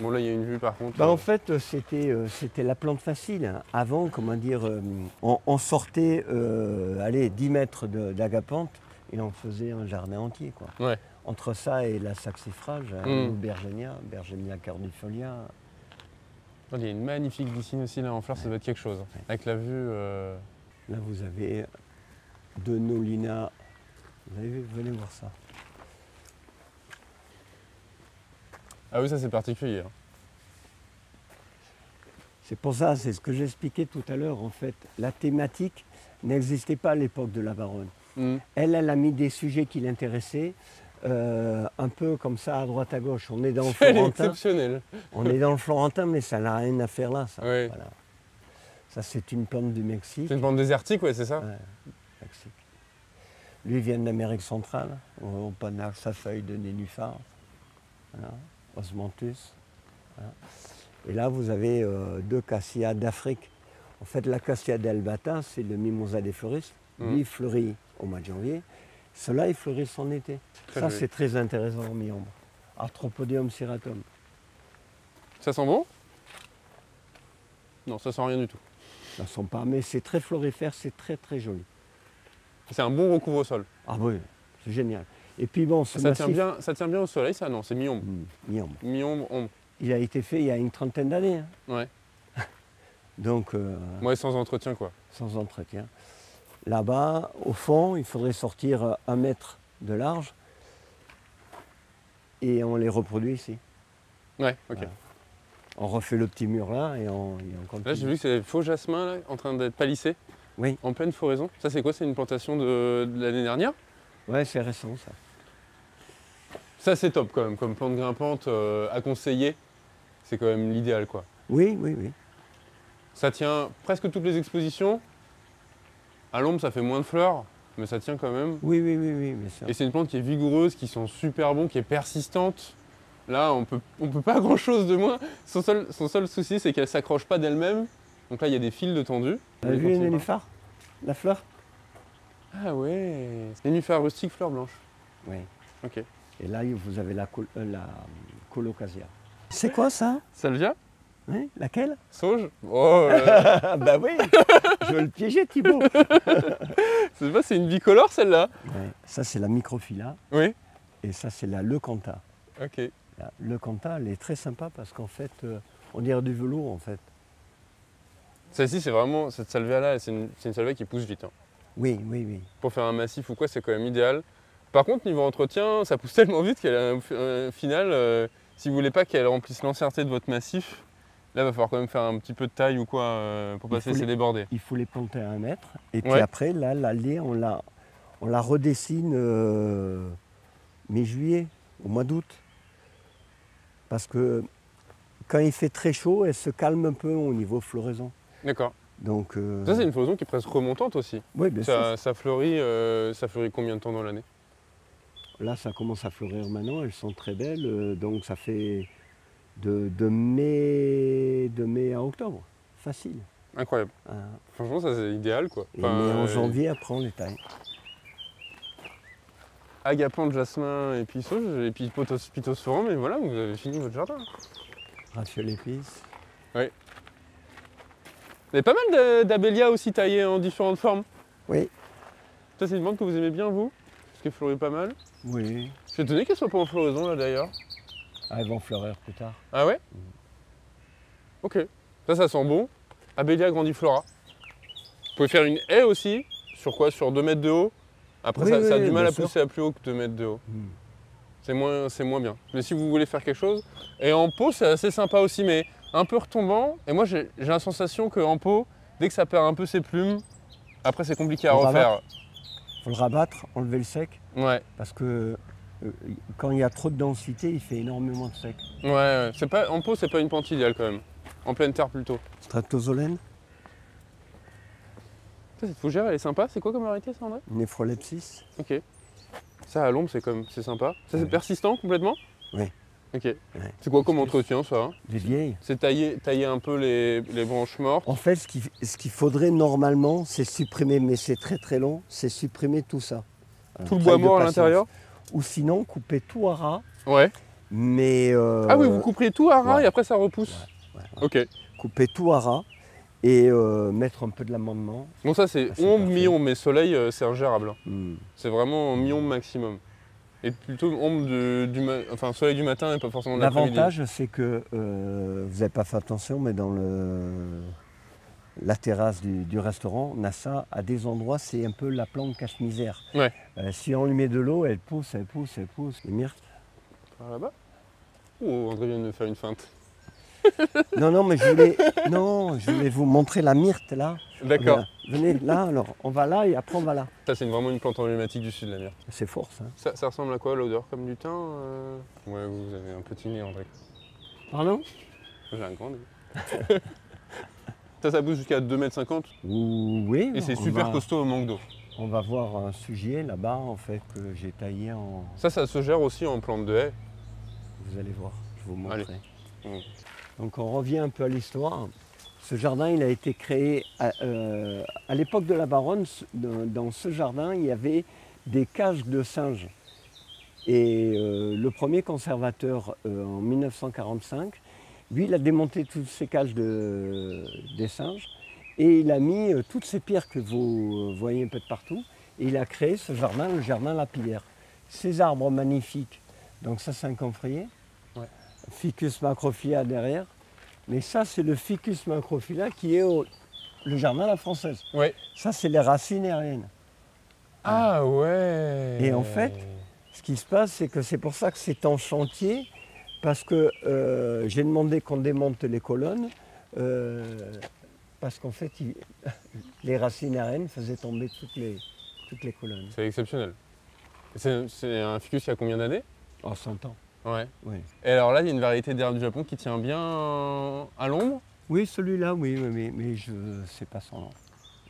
Bon, là, il y a une vue par contre. En fait, c'était la plante facile. Avant, comment dire, on sortait allez, 10 mètres d'agapante et on faisait un jardin entier. Quoi. Ouais. Entre ça et la saxifrage, ou Bergenia cardifolia. Il y a une magnifique glycine aussi là en fleurs, ça doit être quelque chose. Ouais. Avec la vue. Là, vous avez de Nolina. Vous avez vu, venez voir ça. Ah oui, ça c'est particulier. Hein. C'est pour ça, c'est ce que j'expliquais tout à l'heure. En fait, la thématique n'existait pas à l'époque de la Baronne. Elle a mis des sujets qui l'intéressaient. Un peu comme ça à droite à gauche. On est dans le Florentin. Exceptionnel. On est dans le Florentin, mais ça n'a rien à faire là. Ça, oui. Voilà. Ça c'est une plante du Mexique. C'est une plante désertique, ouais, c'est ça. Ouais, Mexique. Lui vient d'Amérique centrale, au panache, sa feuille de nénuphar, voilà. Osmanthus. Voilà. Et là vous avez deux cassia d'Afrique. En fait la cassia delbata, c'est le mimosa des fleuristes. Lui il fleurit au mois de janvier. Cela, il fleurissent en été. Ça, c'est très intéressant en mi-ombre. Arthropodium serratum. Ça sent bon? Non, ça sent rien du tout. Ça sent pas, mais c'est très florifère, c'est très très joli. C'est un bon recouvre-sol. Ah oui, c'est génial. Et puis bon, ça tient bien au soleil, ça? Non, c'est mi-ombre. Mi-ombre. Mi-ombre, ombre. Il a été fait il y a une trentaine d'années. Hein. Ouais. Donc. Ouais, sans entretien, quoi. Sans entretien. Là-bas, au fond, il faudrait sortir 1 mètre de large et on les reproduit ici. Ouais, ok. Voilà. On refait le petit mur là et on continue. Là, j'ai vu que c'est des faux jasmins là, en train d'être palissés. Oui. En pleine floraison. Ça, c'est quoi? C'est une plantation de l'année dernière? Ouais, c'est récent ça. Ça, c'est top quand même, comme plante grimpante à conseiller. C'est quand même l'idéal, quoi. Oui, oui, oui. Ça tient presque toutes les expositions. À l'ombre, ça fait moins de fleurs, mais ça tient quand même. Oui, oui, oui, oui, bien sûr. Et c'est une plante qui est vigoureuse, qui sent super bon, qui est persistante. Là, on peut pas grand-chose de moins. Son seul souci, c'est qu'elle ne s'accroche pas d'elle-même. Donc là, il y a des fils de tendu. T'as vu les nénuphars? La fleur? Ah ouais, nénuphar rustique, fleur blanche. Oui. Ok. Et là, vous avez la colocasia. C'est quoi ça? Salvia? Oui, laquelle? Sauge? Oh, bah oui, je veux le piéger Thibaut. c'est pas, c'est une bicolore celle-là? Ouais, ça c'est la microphylla. Oui. Et ça c'est la leucantha. Ok. La leucantha, elle est très sympa parce qu'en fait, on dirait du velours en fait. Celle-ci, c'est vraiment, cette salvia-là, c'est une salvia qui pousse vite. Hein. Oui, oui, oui. Pour faire un massif ou quoi, c'est quand même idéal. Par contre, niveau entretien, ça pousse tellement vite qu'elle a un final, si vous voulez pas qu'elle remplisse l'entièreté de votre massif, là, il va falloir quand même faire un petit peu de taille ou quoi pour pas se laisser déborder. Il faut les planter à 1 mètre. Et puis après, là, l'allée, on la redessine mi-juillet, au mois d'août. Parce que quand il fait très chaud, elle se calme un peu au niveau floraison. D'accord. Donc, ça, c'est une floraison qui est presque remontante aussi. Oui, bien sûr. Ça fleurit combien de temps dans l'année? Là, ça commence à fleurir maintenant, elles sont très belles. Donc ça fait de mai à octobre. Facile. Incroyable. Franchement, ça c'est idéal quoi. Et en janvier, après on les taille. Agapante, jasmin et puis sauge, et puis pittosporum, mais voilà, vous avez fini votre jardin. Raffiole épice. Oui. Vous avez pas mal d'abélias aussi taillées en différentes formes. Oui. Ça, c'est une plante que vous aimez bien, vous? Parce qu'elle fleurit pas mal. Oui. Je suis étonné qu'elle soit pas en floraison là d'ailleurs. Ah, elles vont fleurir plus tard. Ah ouais? Ok. Ça sent bon. Abélia grandiflora. Vous pouvez faire une haie aussi. Sur quoi? Sur 2 mètres de haut. Après, oui, ça a du mal à sûr. pousser à plus haut que 2 mètres de haut. C'est moins bien. Mais si vous voulez faire quelque chose. Et en pot, c'est assez sympa aussi, mais un peu retombant. Et moi, j'ai la sensation qu'en pot, dès que ça perd un peu ses plumes, après, c'est compliqué à refaire. Il faut le rabattre, enlever le sec. Ouais. Parce que quand il y a trop de densité, il fait énormément de sec. Ouais. En pot, c'est pas une plante idéale quand même. En pleine terre plutôt. Stratozolène. Cette fougère, elle est sympa. C'est quoi comme variété ça, André? Néphrolepsis. Ok. Ça, à l'ombre, c'est sympa. Ça, c'est persistant complètement? Oui. Ok. Ouais. C'est quoi comme entretien, ça? Les vieilles. C'est tailler un peu les branches mortes? En fait, ce qu'il faudrait normalement, c'est supprimer, mais c'est très très long, c'est supprimer tout ça. Tout le bois mort à l'intérieur? Ou sinon, couper tout à ras. Ouais. Mais ah oui, vous couperez tout à ras et après ça repousse? Ouais. Ok. Couper tout à ras et mettre un peu de l'amendement. Bon, ça c'est ombre, mi-ombre, mais soleil, c'est ingérable. C'est vraiment mi-ombre maximum. Et plutôt ombre soleil du matin et pas forcément de l'après-midi. L'avantage, c'est que vous n'avez pas fait attention, mais dans la terrasse du restaurant, on a ça à des endroits, c'est un peu la plante cache-misère. Ouais. Si on lui met de l'eau, elle pousse. Les myrtes. Par là-bas? Oh, André vient de me faire une feinte. Non, mais je voulais vous montrer la myrte là. D'accord. Venez là, alors on va là et après on va là. Ça, c'est vraiment une plante emblématique du sud, la myrte. C'est fort ça. Ça ressemble à quoi l'odeur? Comme du thym Ouais, vous avez un petit nez, André. Pardon? J'ai un grand nez. Ça pousse jusqu'à 2,50 m. Oui. Et c'est super costaud au manque d'eau. On va voir un sujet là-bas en fait que j'ai taillé en... Ça se gère aussi en plante de haie. Vous allez voir, je vous montrerai. Allez. Donc on revient un peu à l'histoire. Ce jardin, il a été créé à l'époque de la Baronne. Dans ce jardin, il y avait des cages de singes. Et le premier conservateur, en 1945, lui, il a démonté toutes ces cages des singes et il a mis toutes ces pierres que vous voyez un peu de partout. Et il a créé ce jardin, le jardin Lapilière. Ces arbres magnifiques, donc ça c'est un camphrier. Ouais. Ficus macrophylla derrière. Mais ça, c'est le Ficus macrophylla qui est le jardin à la française. Ouais. Ça, c'est les racines aériennes. Ah ouais. Et en fait, ce qui se passe, c'est que c'est pour ça que c'est en chantier, Parce que j'ai demandé qu'on démonte les colonnes, parce qu'en fait, les racines aériennes faisaient tomber toutes les colonnes. C'est exceptionnel. C'est un ficus qui a combien d'années? En 100 ans. Ouais. Oui. Et alors là, il y a une variété d'herbe du Japon qui tient bien à l'ombre. Oui, celui-là, oui, mais je ne sais pas son nom.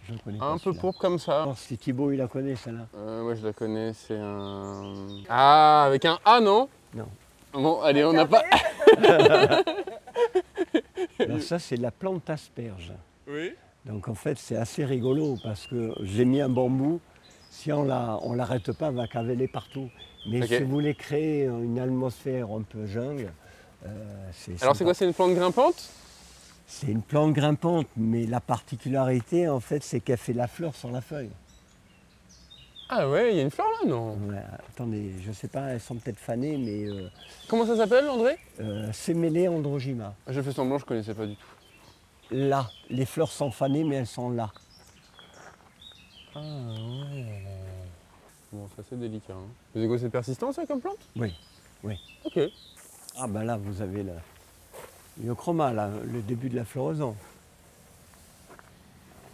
Je ne connais pas. Un peu pourpre comme ça. Oh, si Thibaut, il la connaît, celle-là. Moi, je la connais, c'est un... Ah, avec un A, non? Non. Bon, allez, on n'a pas... Alors ça, c'est la plante asperge. Oui. Donc en fait, c'est assez rigolo parce que j'ai mis un bambou. Si on l'arrête pas, elle va caveler partout. Mais Okay. si vous voulez créer une atmosphère un peu jungle, c'est... Alors c'est quoi, c'est une plante grimpante? C'est une plante grimpante, mais la particularité, en fait, c'est qu'elle fait la fleur sur la feuille. Ah ouais, il y a une fleur là, non? Ouais, attendez, je sais pas, elles sont peut-être fanées, mais... Comment ça s'appelle, André? Sémélé androgyma. J'ai fait semblant, je connaissais pas du tout. Là, les fleurs sont fanées, mais elles sont là. Ah ouais. Bon, ça c'est délicat. Hein. Vous avez quoi, c'est persistant ça comme plante? Oui, oui. Ok. Ah ben là, vous avez le chroma, là, le début de la floraison.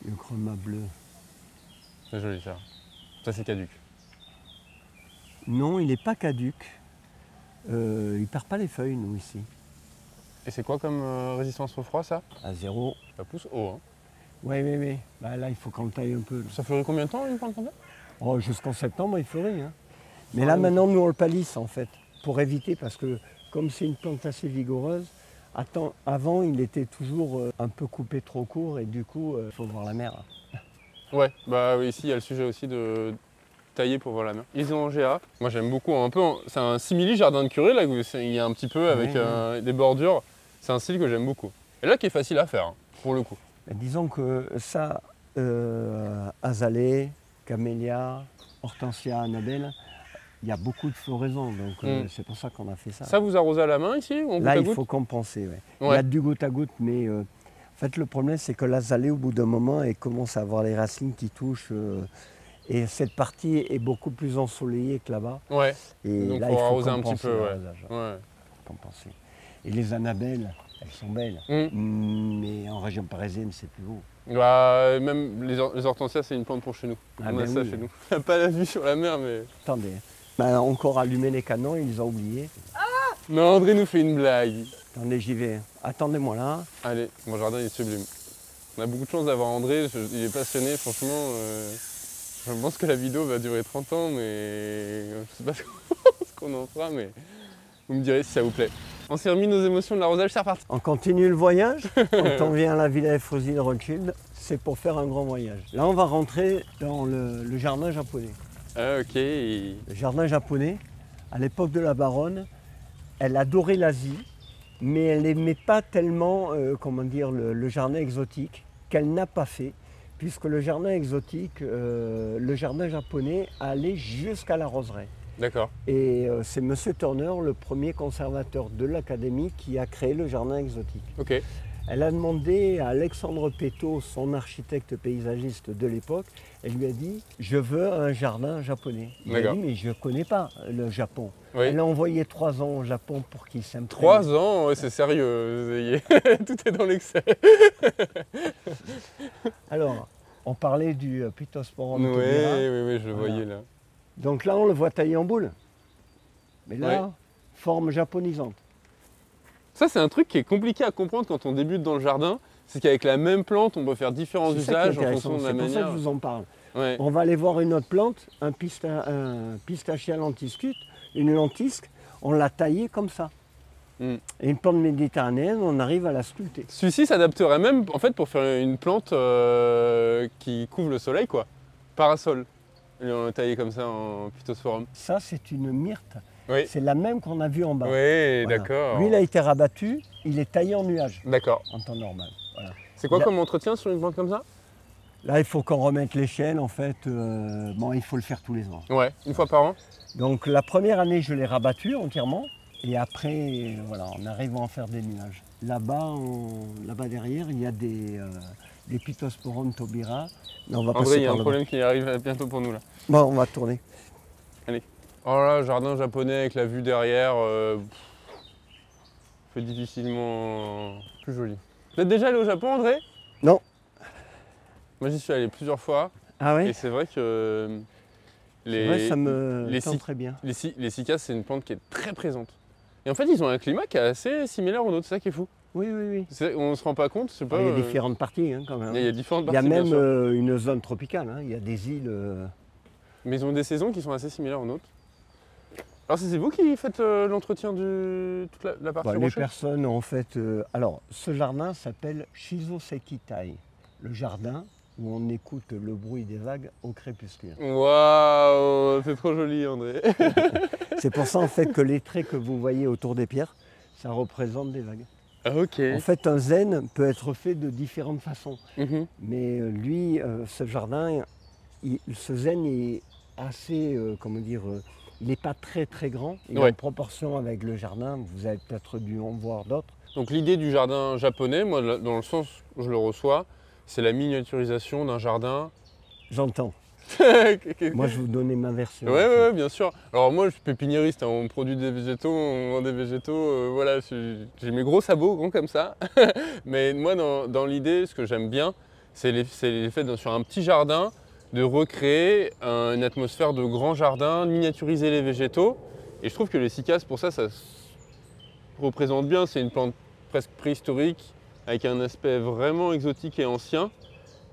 Le chroma bleu. C'est joli ça. Ça c'est caduc. Non, il n'est pas caduc. Il ne perd pas les feuilles, nous, ici. Et c'est quoi comme résistance au froid ça? À 0. Ça pousse haut. Hein. Oui. Bah, là, il faut qu'on le taille un peu. Ça fleurit combien de temps une plante comme ça? Oh, jusqu'en septembre, il fleurit. Hein. Mais là, maintenant, nous, on le palisse, en fait, pour éviter, parce que comme c'est une plante assez vigoureuse, avant, il était toujours un peu coupé trop court, et du coup, il faut voir la mer. Ouais, bah oui, ici, il y a le sujet aussi de tailler pour voir la mer. Ils ont en GA. Moi, j'aime beaucoup. C'est un simili jardin de curé, là, où il y a un petit peu avec des bordures. C'est un style que j'aime beaucoup. Et là, qui est facile à faire, hein, pour le coup. Disons que ça, azalée, camélia, hortensia, annabelle, il y a beaucoup de floraison, donc c'est pour ça qu'on a fait ça. Ça, vous arrosez à la main ici ou là, il faut compenser. Ouais. Il y a du goutte à goutte, mais en fait, le problème, c'est que l'azalée, au bout d'un moment, elle commence à avoir les racines qui touchent. Et cette partie est beaucoup plus ensoleillée que là-bas. Ouais. Et donc, là, il faut il faut arroser un compenser petit peu. ouais. Compenser. Et les annabelles, elles sont belles. Mais en région parisienne, c'est plus beau. Bah, même les hortensias, c'est une plante pour chez nous. On a ça chez nous. On n'a pas la vue sur la mer, mais... Attendez, bah, encore allumé les canons, ils ont oublié. Ah, mais André nous fait une blague. Attendez, j'y vais. Attendez-moi là. Allez, mon jardin est sublime. On a beaucoup de chance d'avoir André, il est passionné, franchement. Je pense que la vidéo va durer 30 ans, mais je sais pas ce qu'on en fera, mais vous me direz si ça vous plaît. On s'est remis nos émotions de l'arrosage, c'est reparti. On continue le voyage. Quand on vient à la Villa Efrosi de Rothschild, c'est pour faire un grand voyage. Là, on va rentrer dans le jardin japonais. Ah, ok. Le jardin japonais, à l'époque de la baronne, elle adorait l'Asie, mais elle n'aimait pas tellement comment dire, le jardin exotique, qu'elle n'a pas fait, puisque le jardin exotique, le jardin japonais allait jusqu'à la roseraie. D'accord. Et c'est M. Turner, le premier conservateur de l'académie, qui a créé le jardin exotique. Ok. Elle a demandé à Alexandre Pétot, son architecte paysagiste de l'époque, elle lui a dit « Je veux un jardin japonais ». Il a dit « Mais je ne connais pas le Japon ». Oui. Elle a envoyé 3 ans au Japon pour qu'il s'imprègne. 3 ans, ouais, c'est sérieux. Tout est dans l'excès. Alors, on parlait du Pittosporum Oui, je le voyais là. Donc là, on le voit taillé en boule. Mais là, forme japonisante. Ça, c'est un truc qui est compliqué à comprendre quand on débute dans le jardin. C'est qu'avec la même plante, on peut faire différents usages en fonction de la manière. C'est pour ça que je vous en parle. Ouais. On va aller voir une autre plante, un Pistachia lentiscute, une lentisque. On l'a taillée comme ça. Et une plante méditerranéenne, on arrive à la sculpter. Celui-ci s'adapterait même en fait pour faire une plante qui couvre le soleil, quoi. Parasol. Et on l'a taillé comme ça en Pittosporum. Ça, c'est une myrte. Oui. C'est la même qu'on a vue en bas. Oui, voilà. D'accord. Lui, il a été rabattu, il est taillé en nuage. D'accord. En temps normal. Voilà. C'est quoi comme entretien sur une plante comme ça? Là, il faut qu'on remette l'échelle, en fait. Bon, il faut le faire tous les ans. Ouais, une fois par an. Donc la première année, je l'ai rabattu entièrement. Et après, voilà, on arrive à en faire des nuages. Là-bas, derrière, il y a des Pittosporum taubira. André, il y a un problème qui arrive bientôt pour nous là. Bon, on va tourner. Allez. Oh là, jardin japonais avec la vue derrière. peut difficilement plus joli. Vous êtes déjà allé au Japon, André? Non. Moi, j'y suis allé plusieurs fois. Ah ouais? Et c'est vrai que ça me tente très bien. Les cycas, c'est une plante qui est très présente. Et en fait, ils ont un climat qui est assez similaire au nôtre, c'est ça qui est fou. Oui, oui, oui. On ne se rend pas compte, c'est pas... Il y a différentes parties quand même. Il y a différentes parties. Il y a même bien sûr. une zone tropicale, il y a des îles. Mais ils ont des saisons qui sont assez similaires aux nôtres. Alors c'est vous qui faites l'entretien de toute la partie rocheuse? Les personnes en fait... alors, ce jardin s'appelle Shizosekitai, le jardin où on écoute le bruit des vagues au crépuscule. Waouh, c'est trop joli, André. C'est pour ça en fait que les traits que vous voyez autour des pierres, ça représente des vagues. Ok. En fait, un zen peut être fait de différentes façons. Mais lui, ce jardin, ce zen est assez, comment dire, il n'est pas très très grand. Il est en proportion avec le jardin. Vous avez peut-être dû en voir d'autres. Donc l'idée du jardin japonais, moi, dans le sens où je le reçois, c'est la miniaturisation d'un jardin. J'entends. Moi, je vous donnais ma version. Oui, bien sûr. Alors moi, je suis pépiniériste, on produit des végétaux, on vend des végétaux, voilà, j'ai mes gros sabots, grands comme ça. Mais moi, dans l'idée, ce que j'aime bien, c'est l'effet sur un petit jardin, de recréer une atmosphère de grand jardin, de miniaturiser les végétaux. Et je trouve que les cycas, pour ça représente bien. C'est une plante presque préhistorique, avec un aspect vraiment exotique et ancien.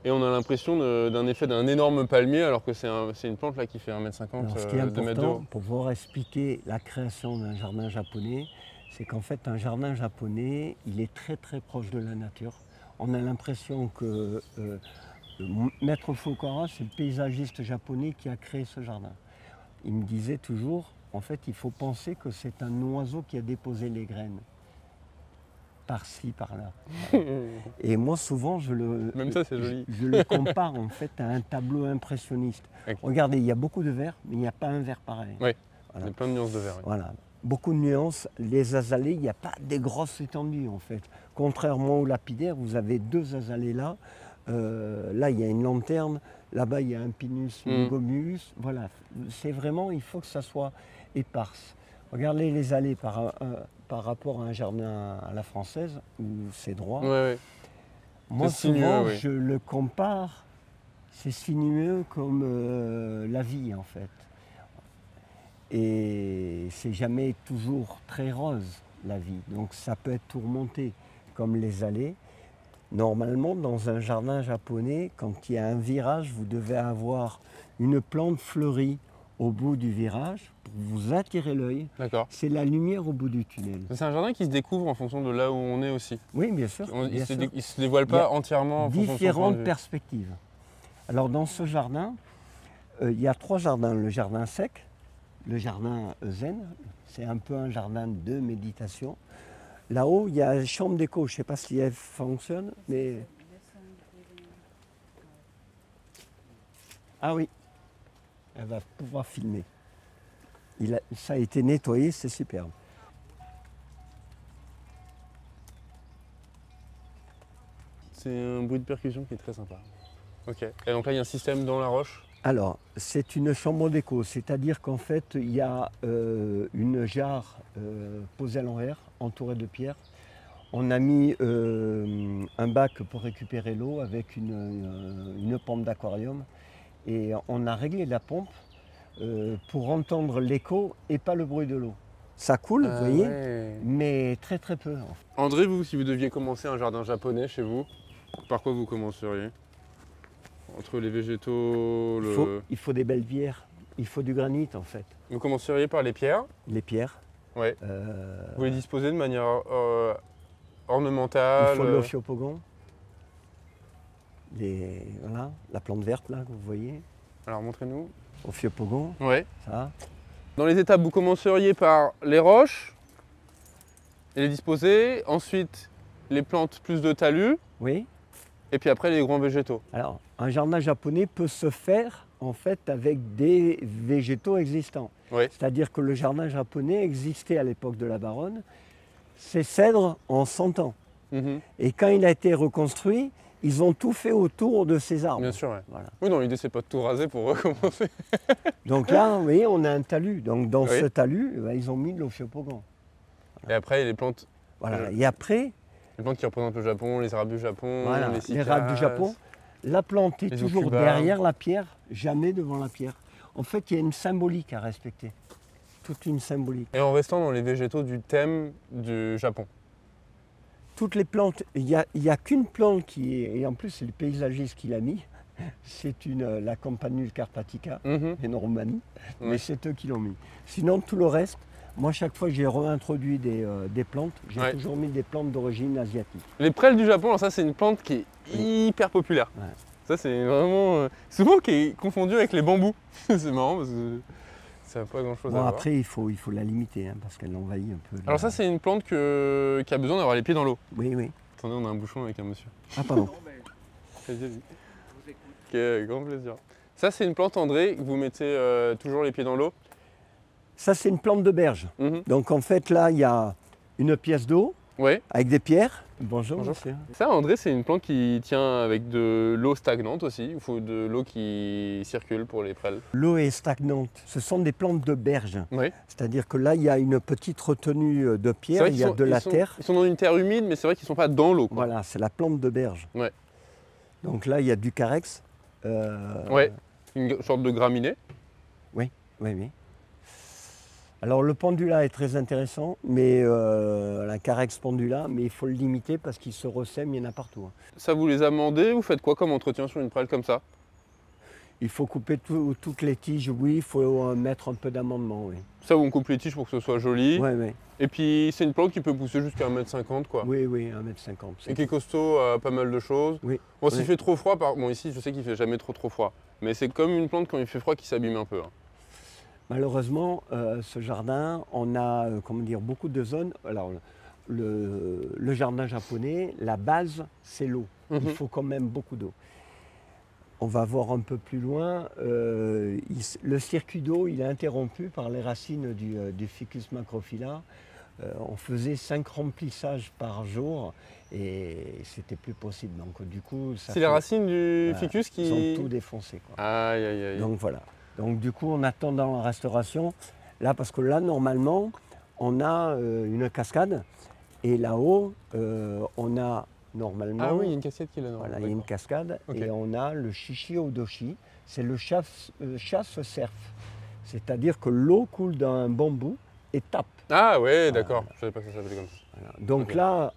Et on a l'impression d'un effet d'un énorme palmier, alors que c'est une plante là qui fait 1,50 m, ce qui est 2 mètres de important haut. pour pouvoir expliquer la création d'un jardin japonais, c'est qu'en fait un jardin japonais, il est très très proche de la nature. On a l'impression que Maître Fukuhara, c'est le paysagiste japonais qui a créé ce jardin. Il me disait toujours, en fait, il faut penser que c'est un oiseau qui a déposé les graines. Par-ci, par-là. Voilà. Et moi, souvent, Même ça, c'est joli. Je le compare en fait à un tableau impressionniste. Okay. Regardez, il y a beaucoup de verts, mais il n'y a pas un vert pareil. Oui, voilà. Il y a plein de nuances de vert. Oui. Voilà, beaucoup de nuances. Les azalées, il n'y a pas des grosses étendues en fait. Contrairement aux lapidaires, vous avez deux azalées là. Là, il y a une lanterne. Là-bas, il y a un pinus, une gomus. Voilà, c'est vraiment, il faut que ça soit éparse. Regardez les allées par rapport à un jardin à la française, où c'est droit. Ouais. Moi, souvent, je le compare, c'est sinueux comme la vie, en fait. Et c'est jamais toujours très rose, la vie. Donc, ça peut être tourmenté, comme les allées. Normalement, dans un jardin japonais, quand il y a un virage, vous devez avoir une plante fleurie au bout du virage pour vous attirer l'œil. D'accord. C'est la lumière au bout du tunnel. C'est un jardin qui se découvre en fonction de là où on est aussi. Oui, bien sûr. Il ne se dévoile pas entièrement en fonction de son point de différentes vue. perspectives. Alors dans ce jardin, il y a trois jardins. Le jardin sec, le jardin zen, c'est un peu un jardin de méditation. Là-haut, il y a une chambre d'écho. Je ne sais pas si elle fonctionne, mais... Ah oui, elle va pouvoir filmer. Ça a été nettoyé, c'est superbe. C'est un bruit de percussion qui est très sympa. Ok. Et donc là, il y a un système dans la roche? Alors, c'est une chambre d'écho, c'est-à-dire qu'en fait, il y a une jarre posée à l'envers, entourée de pierres. On a mis un bac pour récupérer l'eau avec une pompe d'aquarium. Et on a réglé la pompe pour entendre l'écho et pas le bruit de l'eau. Ça coule, vous voyez, mais très très peu. En fait. André, vous, si vous deviez commencer un jardin japonais chez vous, par quoi vous commenceriez? Entre les végétaux, il faut des belles pierres, il faut du granit en fait. Vous commenceriez par les pierres? Les pierres. Ouais. Vous les disposez de manière ornementale? Il faut l'ophiopogon. Voilà, la plante verte là que vous voyez. Alors montrez-nous. Ophiopogon. Ouais. Ça. Dans les étapes, vous commenceriez par les roches et les disposer. Ensuite, les plantes plus de talus. Oui. Et puis après, les grands végétaux. Alors, un jardin japonais peut se faire en fait avec des végétaux existants. Oui. C'est-à-dire que le jardin japonais existait à l'époque de la Baronne. Ces cèdres en 100 ans. Et quand il a été reconstruit, ils ont tout fait autour de ces arbres. Bien sûr, ouais. Voilà. Oui, non, l'idée, c'est pas de tout raser pour recommencer. Donc là, vous voyez, on a un talus. Donc dans ce talus, ils ont mis de l'ophiopogon. Voilà. Et après, les plantes Voilà. Et après, les plantes qui représentent le Japon, les arabes du Japon, voilà, les les cycas, rades du Japon, la plante est les toujours okubas. derrière la pierre, jamais devant la pierre. En fait, il y a une symbolique à respecter. Toute une symbolique. Et en restant dans les végétaux du thème du Japon. Toutes les plantes, il n'y a qu'une plante qui est, et en plus c'est le paysagiste qui l'a mis, c'est la Campanule carpatica, en Roumanie, mais c'est eux qui l'ont mis. Sinon tout le reste, moi chaque fois que j'ai réintroduit des plantes, j'ai toujours mis des plantes d'origine asiatique. Les prêles du Japon, alors ça c'est une plante qui est hyper populaire. Ouais. Ça c'est vraiment, souvent qui est confondu avec les bambous. C'est marrant parce que ça n'a pas grand chose à voir. Après il faut la limiter hein, parce qu'elle envahit un peu. Alors ça c'est une plante qui a besoin d'avoir les pieds dans l'eau. Oui, oui. Attendez, on a un bouchon avec un monsieur. Ah pardon. Ok, avec grand plaisir. Ça c'est une plante, André, que vous mettez toujours les pieds dans l'eau. Ça c'est une plante de berge. Donc en fait là il y a une pièce d'eau avec des pierres. Bonjour. Monsieur. Ça, André, c'est une plante qui tient avec de l'eau stagnante aussi. Il faut de l'eau qui circule pour les prêles. L'eau est stagnante. Ce sont des plantes de berge. C'est-à-dire que là, il y a une petite retenue de pierre, il y a de la terre. Ils sont dans une terre humide, mais c'est vrai qu'ils ne sont pas dans l'eau. Voilà, c'est la plante de berge. Donc là, il y a du carex. Une sorte de graminée. Oui. Alors le pendula est très intéressant, mais la carex pendula, mais il faut le limiter parce qu'il se ressème, il y en a partout. Ça vous les amendez, vous faites quoi comme entretien sur une prêle comme ça? Il faut couper toutes les tiges, oui, il faut mettre un peu d'amendement, oui. Ça, on coupe les tiges pour que ce soit joli. Oui. Et puis c'est une plante qui peut pousser jusqu'à 1,50 m quoi. Oui, 1,50 m. Et qui est costaud à pas mal de choses. Oui. Bon, s'il fait trop froid, bon ici je sais qu'il fait jamais trop froid, mais c'est comme une plante quand il fait froid qui s'abîme un peu. Malheureusement, ce jardin, on a beaucoup de zones. Alors, le jardin japonais, la base, c'est l'eau. Il faut quand même beaucoup d'eau. On va voir un peu plus loin. Le circuit d'eau, il est interrompu par les racines du Ficus macrophylla. On faisait 5 remplissages par jour et c'était plus possible. Donc, du coup, c'est les racines du Ficus qui sont tout défoncées. Aïe. Donc voilà. Donc du coup, on attend dans la restauration, là, parce que là, normalement, on a une cascade, et là-haut, on a normalement... Ah oui, il y a une cascade qui est là. Voilà, il y a une cascade, et on a le shishi-odoshi, c'est le chasse-cerf. C'est-à-dire que l'eau coule d'un bambou et tape. Ah ouais, d'accord, je ne savais pas que ça s'appelait comme ça. Voilà. Donc là,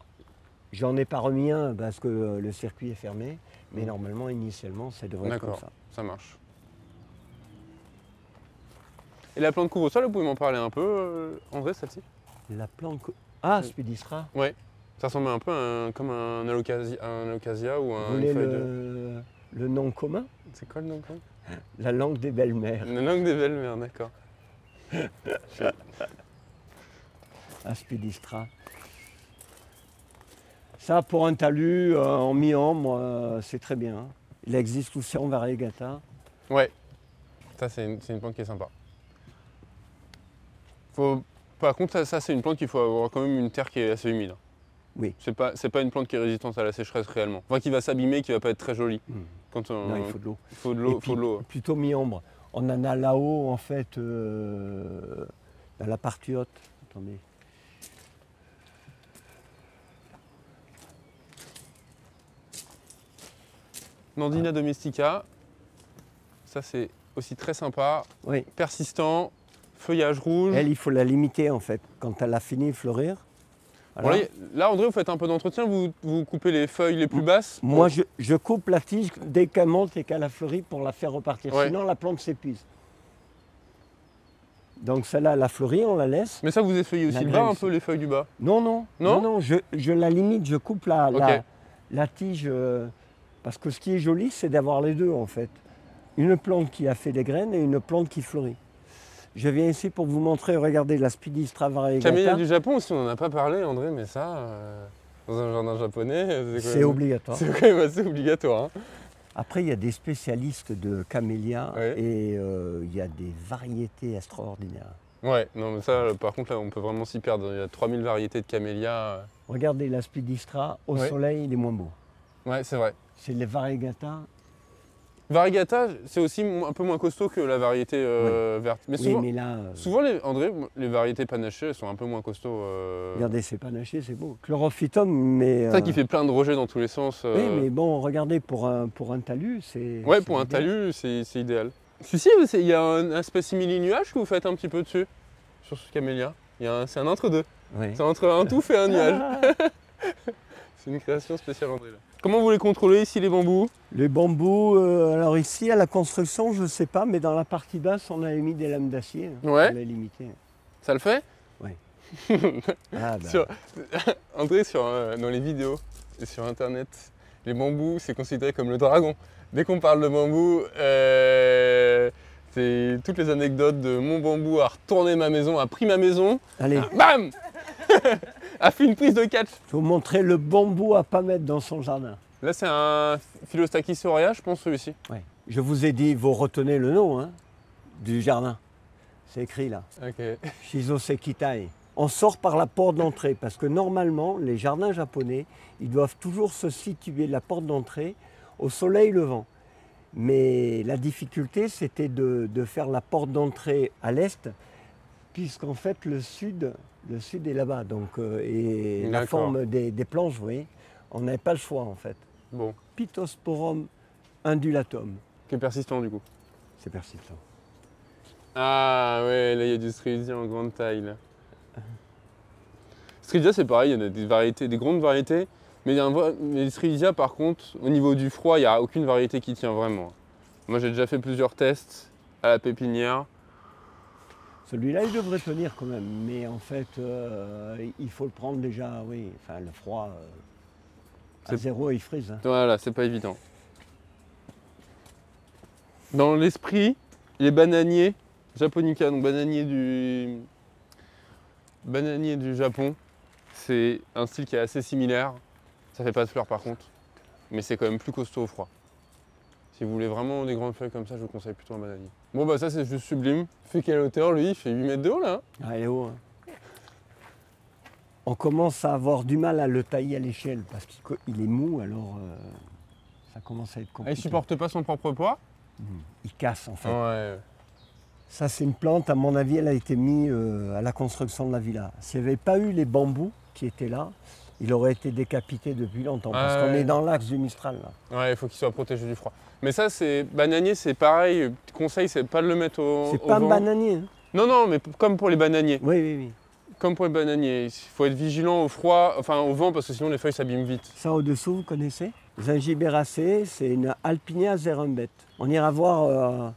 j'en ai pas remis un parce que le circuit est fermé, mais normalement, initialement, ça devrait être comme ça. D'accord, ça marche. Et la plante couvre-sol, vous pouvez m'en parler un peu, André, celle-ci? La plante... Ah, Spidistra. Ouais, ça ressemble un peu comme un alocasia ou un... Vous voulez le nom commun? C'est quoi le nom commun? La langue des belles-mères. La langue des belles-mères, d'accord. Aspidistra. Ça, pour un talus en mi-ombre, c'est très bien. Il existe aussi en variegata. Ouais, ça c'est une plante qui est sympa. Par contre, ça c'est une plante qu'il faut avoir quand même une terre qui est assez humide. Oui. C'est pas une plante qui est résistante à la sécheresse réellement. Enfin, qui va s'abîmer, qui va pas être très jolie. Non, il faut de l'eau. Il faut de l'eau. Plutôt mi-ombre. On en a là-haut, en fait, dans la partie haute. Attendez. Nandina domestica. Ça c'est aussi très sympa. Oui. Persistant. Feuillage rouge. Elle, il faut la limiter en fait, quand elle a fini de fleurir. Voilà. Bon, là, André, vous faites un peu d'entretien, vous coupez les feuilles les plus basses. Moi, je coupe la tige dès qu'elle monte et qu'elle a fleuri pour la faire repartir. Sinon, la plante s'épuise. Donc celle-là, elle a fleuri, on la laisse. Mais ça, vous effeuillez aussi le bas, un peu les feuilles du bas? Non, je la limite, je coupe la tige. Parce que ce qui est joli, c'est d'avoir les deux en fait. Une plante qui a fait des graines et une plante qui fleurit. Je viens ici pour vous montrer, regardez la Spidistra variegata. Camélia du Japon aussi, on n'en a pas parlé, André, mais ça, dans un jardin japonais, c'est obligatoire. C'est quand même assez obligatoire. Hein. Après, il y a des spécialistes de camélias et il y a des variétés extraordinaires. Ouais, non, mais ça, par contre, là, on peut vraiment s'y perdre. Il y a 3000 variétés de camélias. Regardez la Spidistra, au soleil, il est moins beau. Ouais, c'est vrai. C'est les variegata. Variegata, c'est aussi un peu moins costaud que la variété verte. Mais souvent, oui, mais là, souvent André, les variétés panachées, elles sont un peu moins costauds. Regardez, c'est panaché, c'est beau. Chlorophytum, mais... C'est ça qui fait plein de rejets dans tous les sens. Oui, mais bon, regardez, pour un talus, c'est... Ouais, pour un talus, c'est idéal. Celui-ci, il y a un aspect simili-nuage que vous faites un petit peu dessus, sur ce camélia. C'est un entre-deux. Oui. C'est entre un touffe et un nuage. C'est une création spéciale André. Là. Comment vous les contrôlez ici, les bambous? Les bambous, alors ici, à la construction, je ne sais pas, mais dans la partie basse, on avait mis des lames d'acier. Ouais. On l'a limité. Ça le fait? Oui. Ah, bah. André, dans les vidéos et sur Internet, les bambous, c'est considéré comme le dragon. Dès qu'on parle de bambou, c'est toutes les anecdotes de mon bambou a retourné ma maison, a pris ma maison, Allez. Bam a fait une prise de catch. Il faut montrer le bambou à ne pas mettre dans son jardin. Là, c'est un Philostachys aurea, je pense, celui-ci. Ouais. Je vous ai dit, vous retenez le nom hein, du jardin. C'est écrit là. Ok. Shizosekitai. On sort par la porte d'entrée parce que normalement, les jardins japonais, ils doivent toujours se situer la porte d'entrée au soleil levant. Mais la difficulté, c'était de faire la porte d'entrée à l'est, puisqu'en fait, le sud est là-bas. Donc, et la forme des planches, vous voyez, on n'avait pas le choix en fait. Bon. Pittosporum undulatum. Qui est persistant du coup. C'est persistant. Ah ouais, là il y a du Stridisia en grande taille. Là. Stridisia c'est pareil, il y a des variétés, des grandes variétés, mais les Stridisia par contre, au niveau du froid, il n'y a aucune variété qui tient vraiment. Moi j'ai déjà fait plusieurs tests à la pépinière. Celui-là il devrait tenir quand même, mais en fait il faut le prendre déjà, oui, enfin le froid à zéro il frise. Hein. Voilà, c'est pas évident. Dans l'esprit, les bananiers japonica, donc bananier du Japon, c'est un style qui est assez similaire. Ça fait pas de fleurs par contre, mais c'est quand même plus costaud au froid. Si vous voulez vraiment des grandes feuilles comme ça, je vous conseille plutôt un bananier. Bon bah ça c'est juste sublime. Il fait quelle hauteur lui? Il fait 8 mètres de haut là. Ah, il est haut. Hein. On commence à avoir du mal à le tailler à l'échelle parce qu'il est mou, alors ça commence à être compliqué. Ah, il supporte pas son propre poids? Il casse en fait. Ouais. Ça c'est une plante, à mon avis, elle a été mise à la construction de la villa. S'il n'y avait pas eu les bambous qui étaient là, il aurait été décapité depuis longtemps. Parce qu'on est dans l'axe du Mistral là. Ouais, il faut qu'il soit protégé du froid. Mais ça, c'est bananier, c'est pareil. Conseil, c'est pas de le mettre au C'est pas vent. un bananier. Hein. Non, mais comme pour les bananiers. Oui. Comme pour les bananiers. Il faut être vigilant au froid, enfin au vent, parce que sinon les feuilles s'abîment vite. Ça au-dessous, vous connaissez? Zingibéracée, c'est une Alpinia zerumbet. On ira voir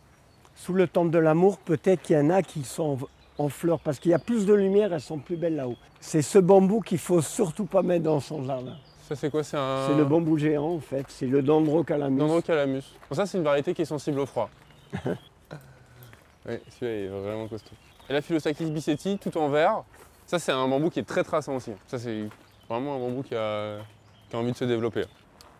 sous le temple de l'amour, peut-être qu'il y en a qui sont en fleurs, parce qu'il y a plus de lumière, elles sont plus belles là-haut. C'est ce bambou qu'il ne faut surtout pas mettre dans son jardin. Ça c'est quoi? C'est le bambou géant en fait, c'est le Dendrocalamus. Dendrocalamus. Bon, ça c'est une variété qui est sensible au froid. Oui, celui-là est vraiment costaud. Et la Philostachys bicetti, tout en vert, ça c'est un bambou qui est très traçant aussi. Ça c'est vraiment un bambou qui a envie de se développer.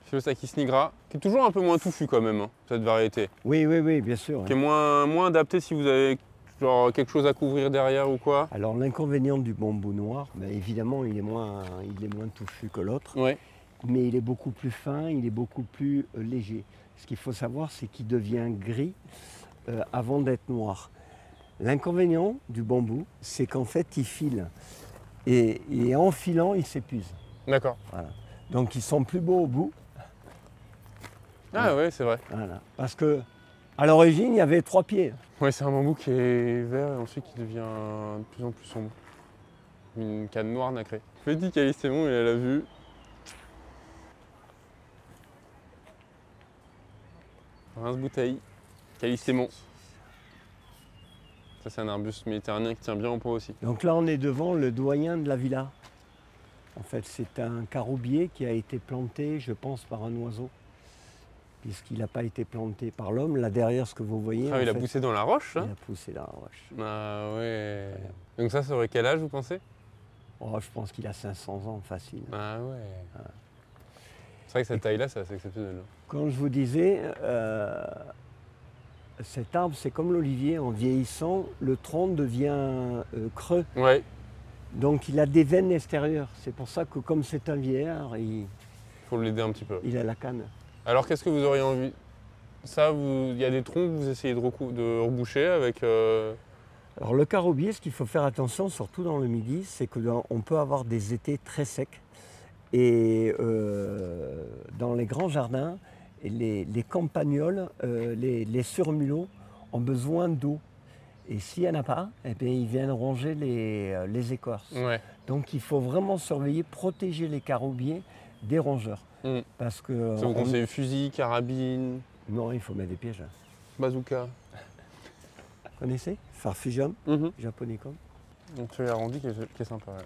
Philostachys nigra, qui est toujours un peu moins touffu quand même, hein, cette variété. Oui, bien sûr. Qui est moins adapté si vous avez genre, quelque chose à couvrir derrière ou quoi. Alors l'inconvénient du bambou noir, ben, évidemment il est moins touffu que l'autre, mais il est beaucoup plus fin, il est beaucoup plus léger. Ce qu'il faut savoir, c'est qu'il devient gris avant d'être noir. L'inconvénient du bambou, c'est qu'en fait il file, et en filant il s'épuise. D'accord. Voilà. Donc ils sont plus beaux au bout. Ah ouais, c'est vrai. Voilà. Parce que à l'origine, il y avait 3 pieds. Oui, c'est un bambou qui est vert et ensuite qui devient de plus en plus sombre. Une canne noire nacrée. Petit Callistémon, il a la vue. Rince-bouteille, Callistémon. Ça, c'est un arbuste méditerranéen qui tient bien au pot aussi. Donc là, on est devant le doyen de la villa. En fait, c'est un caroubier qui a été planté, je pense, par un oiseau. Puisqu'il n'a pas été planté par l'homme. Là derrière, ce que vous voyez. Ah, il a poussé dans la roche, ça? Il a poussé dans la roche. Ah ouais. Donc ça aurait quel âge, vous pensez? Oh, je pense qu'il a 500 ans, facile. Ah ouais. Ah. C'est vrai que cette taille-là, c'est assez exceptionnel. Quand je vous disais, cet arbre, c'est comme l'olivier. En vieillissant, le tronc devient creux. Ouais. Donc il a des veines extérieures. C'est pour ça que comme c'est un vieillard, faut l'aider un petit peu. Il a la canne. Alors qu'est-ce que vous auriez envie Ça, il y a des troncs que vous essayez de reboucher avec... Alors le carobier, ce qu'il faut faire attention, surtout dans le Midi, c'est qu'on peut avoir des étés très secs. Et dans les grands jardins, les campagnols, les surmulots ont besoin d'eau. Et s'il n'y en a pas, eh bien, ils viennent ronger les écorces. Ouais. Donc il faut vraiment surveiller, protéger les carobiers des rongeurs. Parce que, ça vous conseille fusil, carabine? Non, il faut mettre des pièges. Bazooka. Vous connaissez? Farfusion, japonais comme. Donc celui arrondi qui est sympa. Ouais.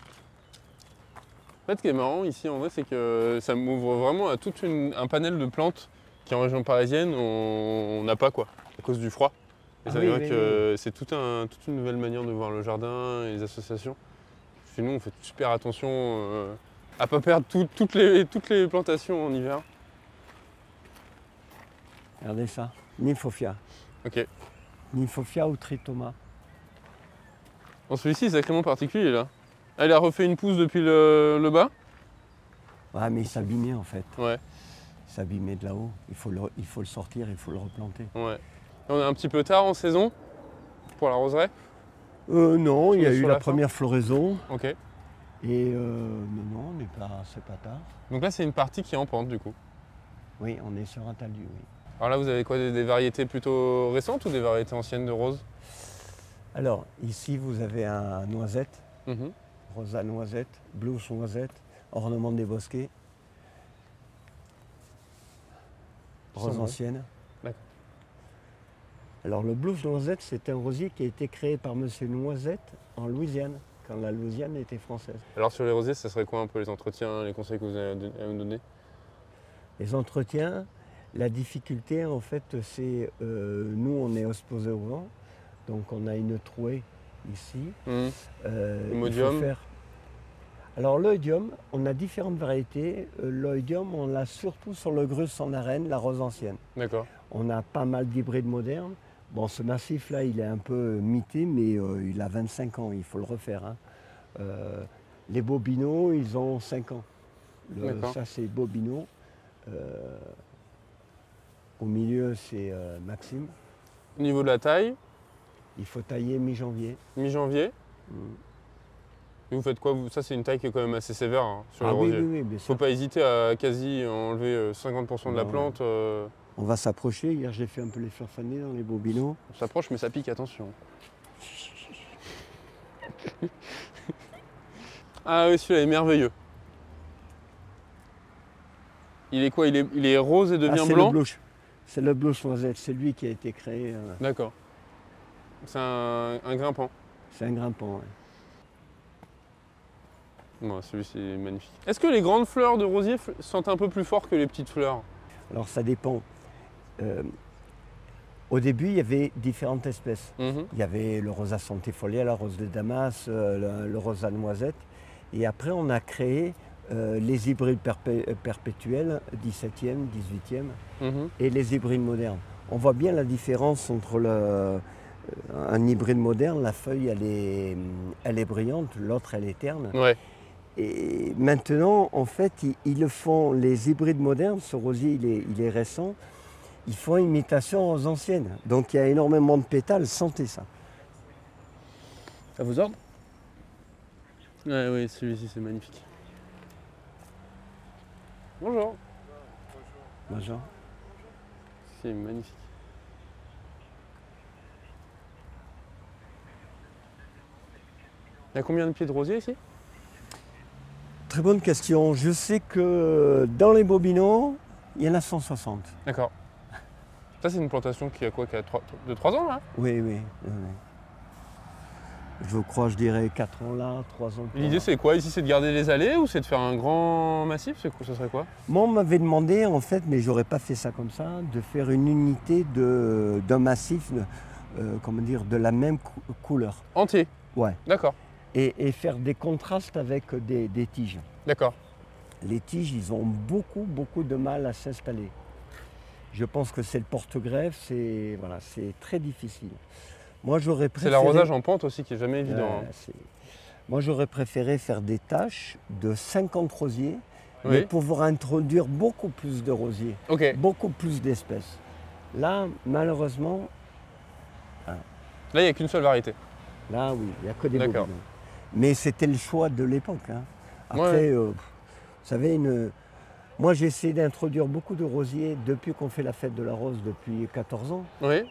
En fait, ce qui est marrant ici, en vrai, c'est que ça m'ouvre vraiment à tout un panel de plantes qui, en région parisienne, on n'a pas, quoi, à cause du froid. Et c'est vrai que c'est toute une nouvelle manière de voir le jardin et les associations. Chez nous, on fait super attention à ne pas perdre toutes les plantations en hiver. Regardez ça, Nymphophia. Ok. Nymphophia ou Tritoma. Bon, celui-ci est sacrément particulier, là. Elle a refait une pousse depuis le bas? Ouais, mais il s'abîmait en fait. Ouais. Il s'abîmait de là-haut. Il faut le sortir, il faut le replanter. Ouais. On est un petit peu tard en saison pour la roseraie? Non, il y a eu la première floraison. Ok. Et non, c'est pas tard. Donc là, c'est une partie qui est en pente, du coup? Oui, on est sur un talus, oui. Alors là, vous avez quoi, des variétés plutôt récentes ou des variétés anciennes de roses? Alors, ici, vous avez un noisette, rosa noisette, blues noisette, ornement des bosquets, rose ancienne. D'accord. Alors, le blues noisette, c'est un rosier qui a été créé par Monsieur Noisette en Louisiane, quand la Louisiane était française. Alors, sur les rosiers, ça serait quoi un peu les entretiens, les conseils que vous avez à nous donner? Les entretiens, la difficulté, en fait, c'est nous, on est exposé au vent. Donc on a une trouée ici. L'oïdium. Alors l'oïdium, on a différentes variétés. L'oïdium, on l'a surtout sur le Grus en arène, la rose ancienne. D'accord. On a pas mal d'hybrides modernes. Bon, ce massif-là, il est un peu mité, mais il a 25 ans, il faut le refaire. Hein. Les Bobino, ils ont 5 ans. Ça, c'est Bobino. Au milieu, c'est Maxime. Au niveau de la taille? Il faut tailler mi-janvier. Mi-janvier. Et vous faites quoi? Ça, c'est une taille qui est quand même assez sévère hein, sur les rosiers. Oui, bien sûr. Faut pas hésiter à quasi enlever 50% de la plante. On va s'approcher. Hier, j'ai fait un peu les fleurs fanées dans les Bobinos. On s'approche, mais ça pique, attention. Ah oui, celui-là est merveilleux. Il est quoi? Il est rose et devient blanc? C'est le blush noisette. C'est lui qui a été créé. D'accord. C'est un grimpant. C'est un grimpant, oui. Ouais, celui-ci est magnifique. Est-ce que les grandes fleurs de rosier sentent un peu plus fort que les petites fleurs? Alors ça dépend. Au début, il y avait différentes espèces. Il y avait le rosa centifolia, la rose de Damas, le rosa noisette. Et après, on a créé les hybrides perpétuels, 17e, 18e, et les hybrides modernes. On voit bien la différence entre un hybride moderne, la feuille elle est brillante, l'autre elle est terne. Ouais. Et maintenant, en fait, ils le font, les hybrides modernes, ce rosier il est récent, ils font imitation aux anciennes. Donc il y a énormément de pétales, sentez ça. À vos ordres? Ouais, oui, celui-ci c'est magnifique. Bonjour. Bonjour. C'est magnifique. Il y a combien de pieds de rosier ici? Très bonne question. Je sais que dans les Bobinos, il y en a 160. D'accord. Ça, c'est une plantation qui a quoi? Qui a 3 ans là? Oui. Je crois, je dirais 4 ans là, 3 ans. L'idée, c'est quoi ici? C'est de garder les allées ou c'est de faire un grand massif? Ça serait quoi? Moi, on m'avait demandé, en fait, mais j'aurais pas fait ça comme ça, de faire une unité d'un massif, comment dire, de la même couleur. Entier? Ouais. D'accord. Et faire des contrastes avec des tiges. D'accord. Les tiges, ils ont beaucoup de mal à s'installer. Je pense que c'est le porte-greffe, c'est très difficile. Moi, j'aurais préféré... C'est l'arrosage en pente aussi qui est jamais évident. Moi, j'aurais préféré faire des tâches de 50 rosiers, mais pouvoir introduire beaucoup plus de rosiers, beaucoup plus d'espèces. Là, malheureusement... Là, il n'y a qu'une seule variété. Là, oui, il n'y a que des D'accord. bobines. Mais c'était le choix de l'époque. Hein. Après, ouais. vous savez, moi j'ai essayé d'introduire beaucoup de rosiers depuis qu'on fait la fête de la rose depuis 14 ans. Oui.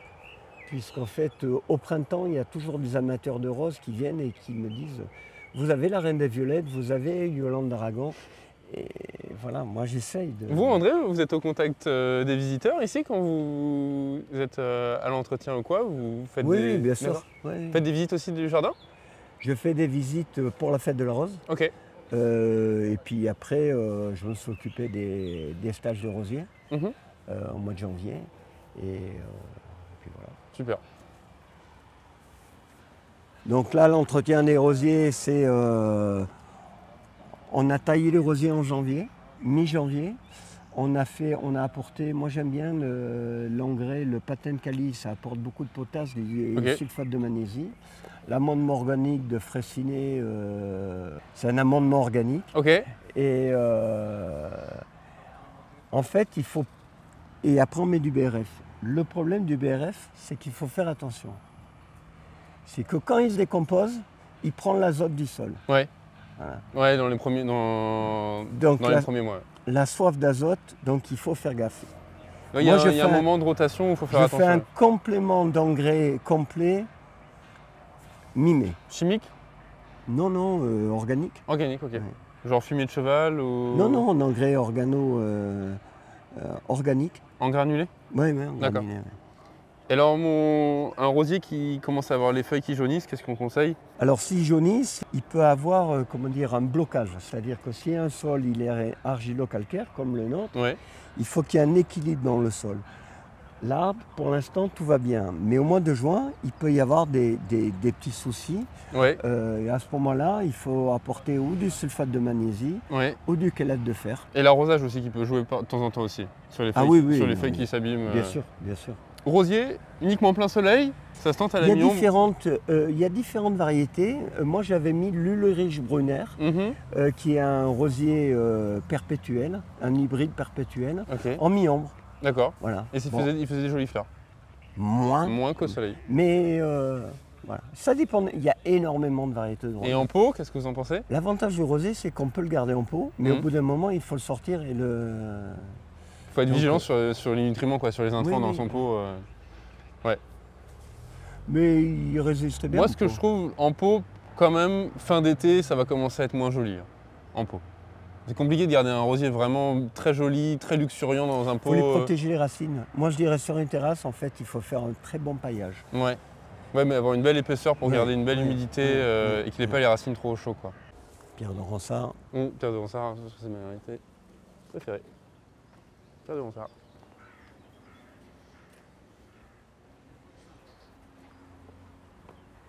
Puisqu'en fait, au printemps, il y a toujours des amateurs de roses qui viennent et qui me disent « Vous avez la Reine des Violettes, vous avez Yolande d'Aragon ». Et voilà, moi j'essaye de... Vous, André, vous êtes au contact des visiteurs ici quand vous êtes à l'entretien ou quoi? Vous faites Oui, bien sûr. Vous faites des visites aussi du jardin? Je fais des visites pour la fête de la rose. Ok. Et puis après, je me suis occupé des stages de rosiers au mois de janvier. Et puis voilà. Super. Donc là, l'entretien des rosiers, c'est... on a taillé les rosiers en janvier, mi-janvier. On a apporté, moi j'aime bien l'engrais, le patin de Cali, ça apporte beaucoup de potasse et le sulfate de magnésie. L'amendement organique de Fraissinet, c'est un amendement organique. Ok. Et en fait, il faut... Et après, on met du BRF. Le problème du BRF, c'est qu'il faut faire attention. C'est que quand il se décompose, il prend l'azote du sol. Ouais. Voilà. Ouais, dans les premiers, les premiers mois. La soif d'azote, donc il faut faire gaffe. Il y a un moment de rotation où il faut faire attention. Je fais un complément d'engrais complet mi-mai. Chimique? Non, non, organique. Organique, ok. Ouais. Genre fumier de cheval ou... Non, non, en engrais organique. En granulé? Oui, oui, d'accord. Ouais. Et alors, un rosier qui commence à avoir les feuilles qui jaunissent, qu'est-ce qu'on conseille? Alors, s'il jaunisse, il peut avoir comment dire, un blocage. C'est-à-dire que si un sol il est argilo-calcaire, comme le nôtre, il faut qu'il y ait un équilibre dans le sol. Là, pour l'instant, tout va bien. Mais au mois de juin, il peut y avoir des petits soucis. Ouais. Et à ce moment-là, il faut apporter ou du sulfate de magnésie ou du chelate de fer. Et l'arrosage aussi qui peut jouer de temps en temps aussi, sur les feuilles, sur les feuilles qui s'abîment. Bien sûr, bien sûr. Rosier, uniquement plein soleil, ça se tente à la mi-ombre. Il y a différentes variétés. Moi, j'avais mis l'Ulrich Brunner, qui est un rosier perpétuel, un hybride perpétuel, en mi-ombre. D'accord. Voilà. Et il faisait des jolies fleurs. Moins qu'au soleil. Mais voilà. Ça dépend. Il y a énormément de variétés de rosier. Et en pot, qu'est-ce que vous en pensez? L'avantage du rosier, c'est qu'on peut le garder en pot, mais au bout d'un moment, il faut le sortir et le... Il faut être vigilant sur les nutriments, quoi, sur les intrants dans son pot. Ouais. Mais il résiste bien. Moi, ce que je trouve en pot, quand même, fin d'été, ça va commencer à être moins joli, en pot. C'est compliqué de garder un rosier vraiment très joli, très luxuriant dans un pot. Il faut les protéger les racines. Moi, je dirais sur une terrasse, en fait, il faut faire un très bon paillage. Ouais. Ouais, mais avoir une belle épaisseur pour garder une belle humidité et qu'il n'ait pas les racines trop au chaud, quoi. Pierre de Ronsard. Pierre de Ronsard, c'est ma variété préférée. Pierre de Ronsard.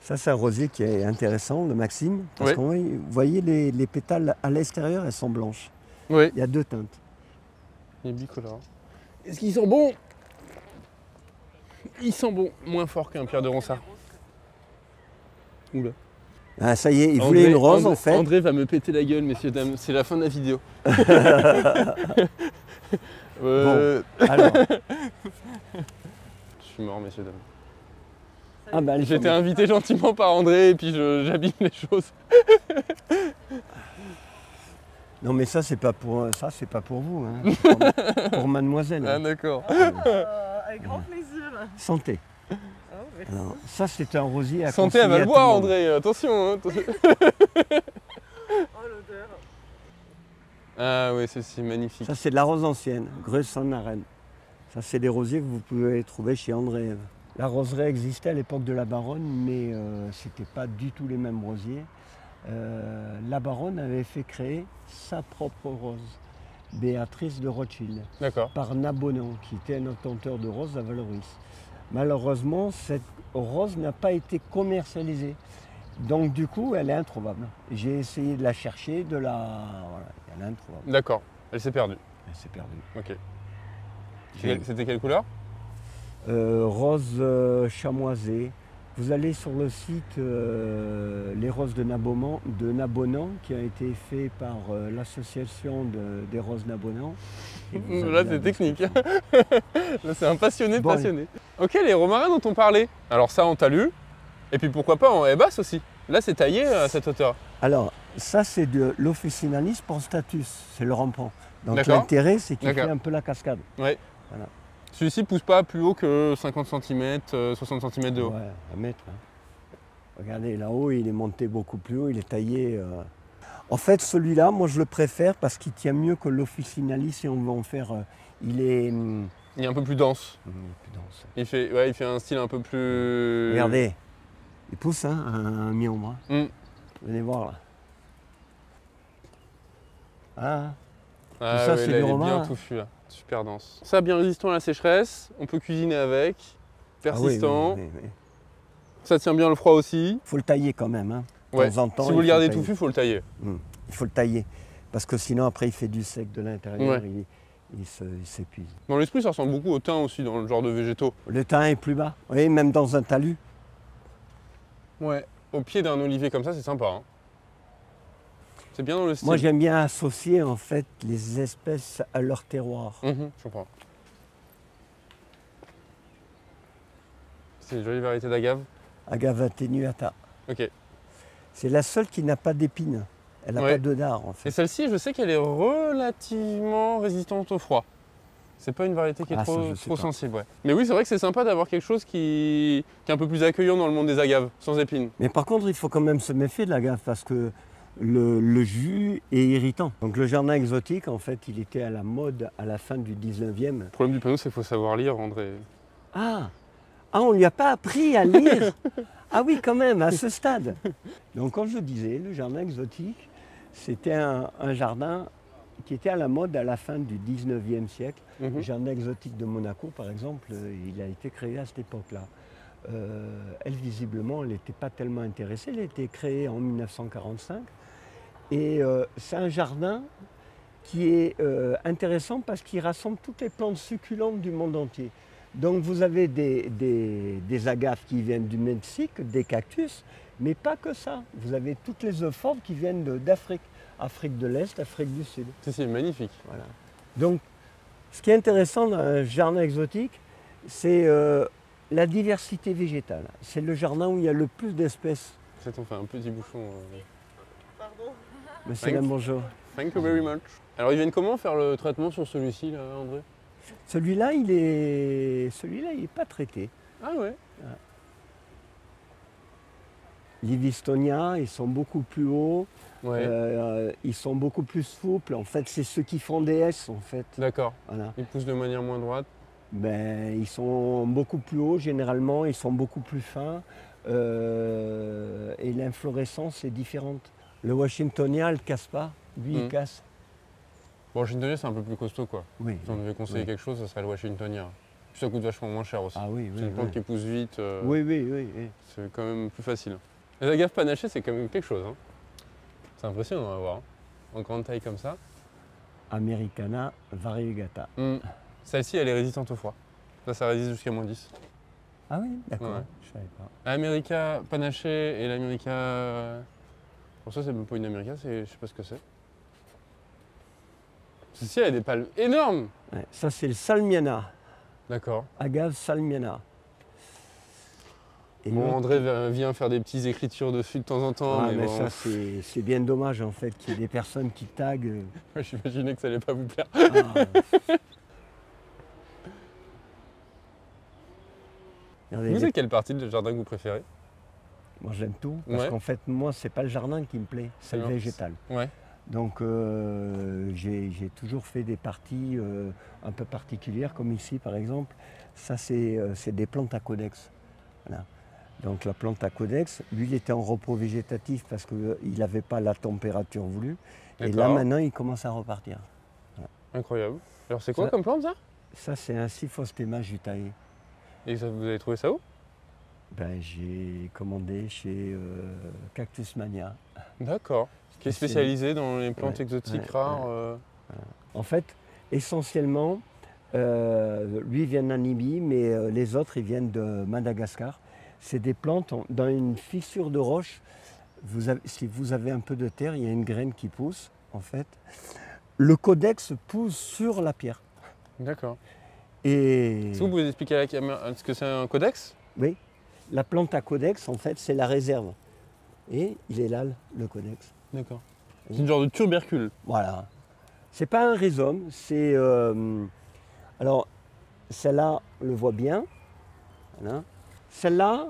Ça, c'est un rosier qui est intéressant, le Maxime. Parce que vous voyez, les pétales à l'extérieur, elles sont blanches. Oui. Il y a deux teintes. Il est bicolore. Est-ce qu'il sent bon? Il sent bon, moins fort qu'un Pierre de Ronsard. Oula. Ah, ça y est, il voulait une rose en fait. André va me péter la gueule, messieurs, dames. C'est la fin de la vidéo. Bon, alors. Je suis mort, messieurs, dames. Ah bah, j'ai été invité gentiment par André et puis j'abîme les choses. Non mais ça c'est pas pour vous, hein. pour mademoiselle. Ah d'accord. Avec grand plaisir. Santé. Oh, merci. Alors, ça c'est un rosier à Santé, elle va le boire André, attention. Hein. Oh l'odeur. Ah oui, c'est magnifique. Ça c'est de la rose ancienne, Greux-Saint-Narenne. Ça c'est des rosiers que vous pouvez trouver chez André. La roseraie existait à l'époque de la Baronne, mais ce n'était pas du tout les mêmes rosiers. La Baronne avait fait créer sa propre rose, Béatrice de Rothschild, par Nabonan, qui était un intenteur de roses à Valoris. Malheureusement, cette rose n'a pas été commercialisée. Donc du coup, elle est introuvable. J'ai essayé de la chercher, Voilà, elle est introuvable. D'accord, elle s'est perdue. Elle s'est perdue. Ok. C'était quelle couleur? Rose chamoisée, Vous allez sur le site Les Roses de Nabonan, qui a été fait par l'association des Roses Nabonan. Là, c'est technique. Là, c'est un passionné de passionné. Ok, les romarins dont on parlait. Alors ça, en talus. Et puis pourquoi pas en haie basse aussi. Là, c'est taillé à cette hauteur. Alors, ça, c'est de l'Officinalis portatus. C'est le rampant. Donc l'intérêt, c'est qu'il fait un peu la cascade. Ouais. Voilà. Celui-ci pousse pas plus haut que 50 cm, 60 cm de haut. Ouais, un mètre. Hein. Regardez, là-haut, il est monté beaucoup plus haut, il est taillé. En fait, celui-là, moi, je le préfère parce qu'il tient mieux que l'Officinalis si on veut en faire. Il est un peu plus dense. Plus dense. Il fait un style un peu plus... Regardez, il pousse, hein, un mi-ombre. Venez voir, là. Ah, Ah, ça, ouais, c'est là, du il est romarin. bien touffu, là. Super dense. Ça, bien résistant à la sécheresse. On peut cuisiner avec. Persistant. oui. Ça tient bien le froid aussi. Il faut le tailler quand même. Hein. De Ouais. temps en temps, Si vous le gardez tailler. touffu, il faut le tailler. Il faut le tailler. Parce que sinon, après, il fait du sec de l'intérieur. Ouais. Il s'épuise. Dans l'esprit, ça ressemble beaucoup au thym aussi, dans le genre de végétaux. Le thym est plus bas. Oui, même dans un talus. Ouais. Au pied d'un olivier comme ça, c'est sympa. Hein. C'est bien dans le style. Moi, j'aime bien associer en fait les espèces à leur terroir. Je comprends. C'est une jolie variété d'agave. Agave attenuata. Ok. C'est la seule qui n'a pas d'épines. Elle n'a pas de dard en fait. Et celle-ci, je sais qu'elle est relativement résistante au froid. C'est pas une variété qui est trop sensible. Ouais. Mais oui, c'est vrai que c'est sympa d'avoir quelque chose qui est un peu plus accueillant dans le monde des agaves, sans épines. Mais par contre, il faut quand même se méfier de l'agave parce que le jus est irritant. Donc le jardin exotique, en fait, il était à la mode à la fin du 19e. Le problème du panneau, c'est qu'il faut savoir lire, André. Ah, on ne lui a pas appris à lire. Ah oui, quand même, à ce stade. Donc comme je disais, le jardin exotique, c'était un jardin qui était à la mode à la fin du 19e siècle. Le jardin exotique de Monaco, par exemple, il a été créé à cette époque-là. Elle, visiblement, elle n'était pas tellement intéressée. Elle a été créée en 1945. Et c'est un jardin qui est intéressant parce qu'il rassemble toutes les plantes succulentes du monde entier. Donc vous avez des agaves qui viennent du Mexique, des cactus, mais pas que ça. Vous avez toutes les euphorbes qui viennent d'Afrique. Afrique de l'Est, Afrique du Sud. C'est magnifique. Voilà. Donc, ce qui est intéressant dans un jardin exotique, c'est la diversité végétale. C'est le jardin où il y a le plus d'espèces. Ça t'en fait un petit bouchon. Pardon. Monsieur bonjour. Thank you very much. Alors, ils viennent comment faire le traitement sur celui-ci, là, André? Celui-là, il est pas traité. Ah ouais. Livistonia, ils sont beaucoup plus hauts. Ouais. Ils sont beaucoup plus souples. En fait, c'est ceux qui font des S, en fait. D'accord. Voilà. Ils poussent de manière moins droite. Ben, ils sont beaucoup plus hauts, généralement. Ils sont beaucoup plus fins. Et l'inflorescence est différente. Le Washingtonien, elle ne casse pas. Lui, il casse. Bon, le Washingtonien, c'est un peu plus costaud, quoi. Oui. Si on devait conseiller quelque chose, ça serait le Washingtonien. Puis ça coûte vachement moins cher aussi. Ah oui, c'est une plante qui pousse vite. Oui. C'est quand même plus facile. Les agaves panachées, c'est quand même quelque chose. Hein. C'est impressionnant à voir. En grande taille comme ça. Americana variegata. Celle-ci, elle est résistante au froid. Ça résiste jusqu'à -10. Ah oui, d'accord. Ouais. Je savais pas. L'America panaché et l'America... Bon, ça, c'est même pas une América, je sais pas ce que c'est. Celle-ci, elle a des palmes énormes. Ouais, ça, c'est le Salmiana. D'accord. Agave Salmiana. Et bon, André vient faire des petites écritures dessus de temps en temps. Ah, mais bon. ça, c'est bien dommage, en fait, qu'il y ait des personnes qui taguent. J'imaginais que ça allait pas vous plaire. Vous savez quelle partie du jardin que vous préférez? Moi, j'aime tout. Parce qu'en fait, moi, c'est pas le jardin qui me plaît, c'est le végétal. Ouais. Donc, j'ai toujours fait des parties un peu particulières, comme ici, par exemple. Ça, c'est des plantes à codex. Voilà. Donc, la plante à codex, lui, il était en repos végétatif parce qu'il n'avait pas la température voulue. Et là, maintenant, il commence à repartir. Voilà. Incroyable. Alors, c'est quoi comme plante, ça? Ça, c'est un Cyphostéma jutae. Et ça, vous avez trouvé ça où? Ben, j'ai commandé chez Cactus Mania. D'accord. Qui est spécialisé dans les plantes exotiques rares. En fait, essentiellement, lui vient de Namibie, mais les autres, ils viennent de Madagascar. C'est des plantes, dans une fissure de roche, si vous avez un peu de terre, il y a une graine qui pousse, en fait. Le codex pousse sur la pierre. D'accord. Et... Est-ce que vous pouvez expliquer à la caméra ce que c'est un codex? Oui. La plante à codex, en fait, c'est la réserve. Et il est là, le codex. D'accord. C'est une genre de tubercule. Voilà. C'est pas un rhizome, c'est... alors, celle-là, on le voit bien. Voilà. Celle-là,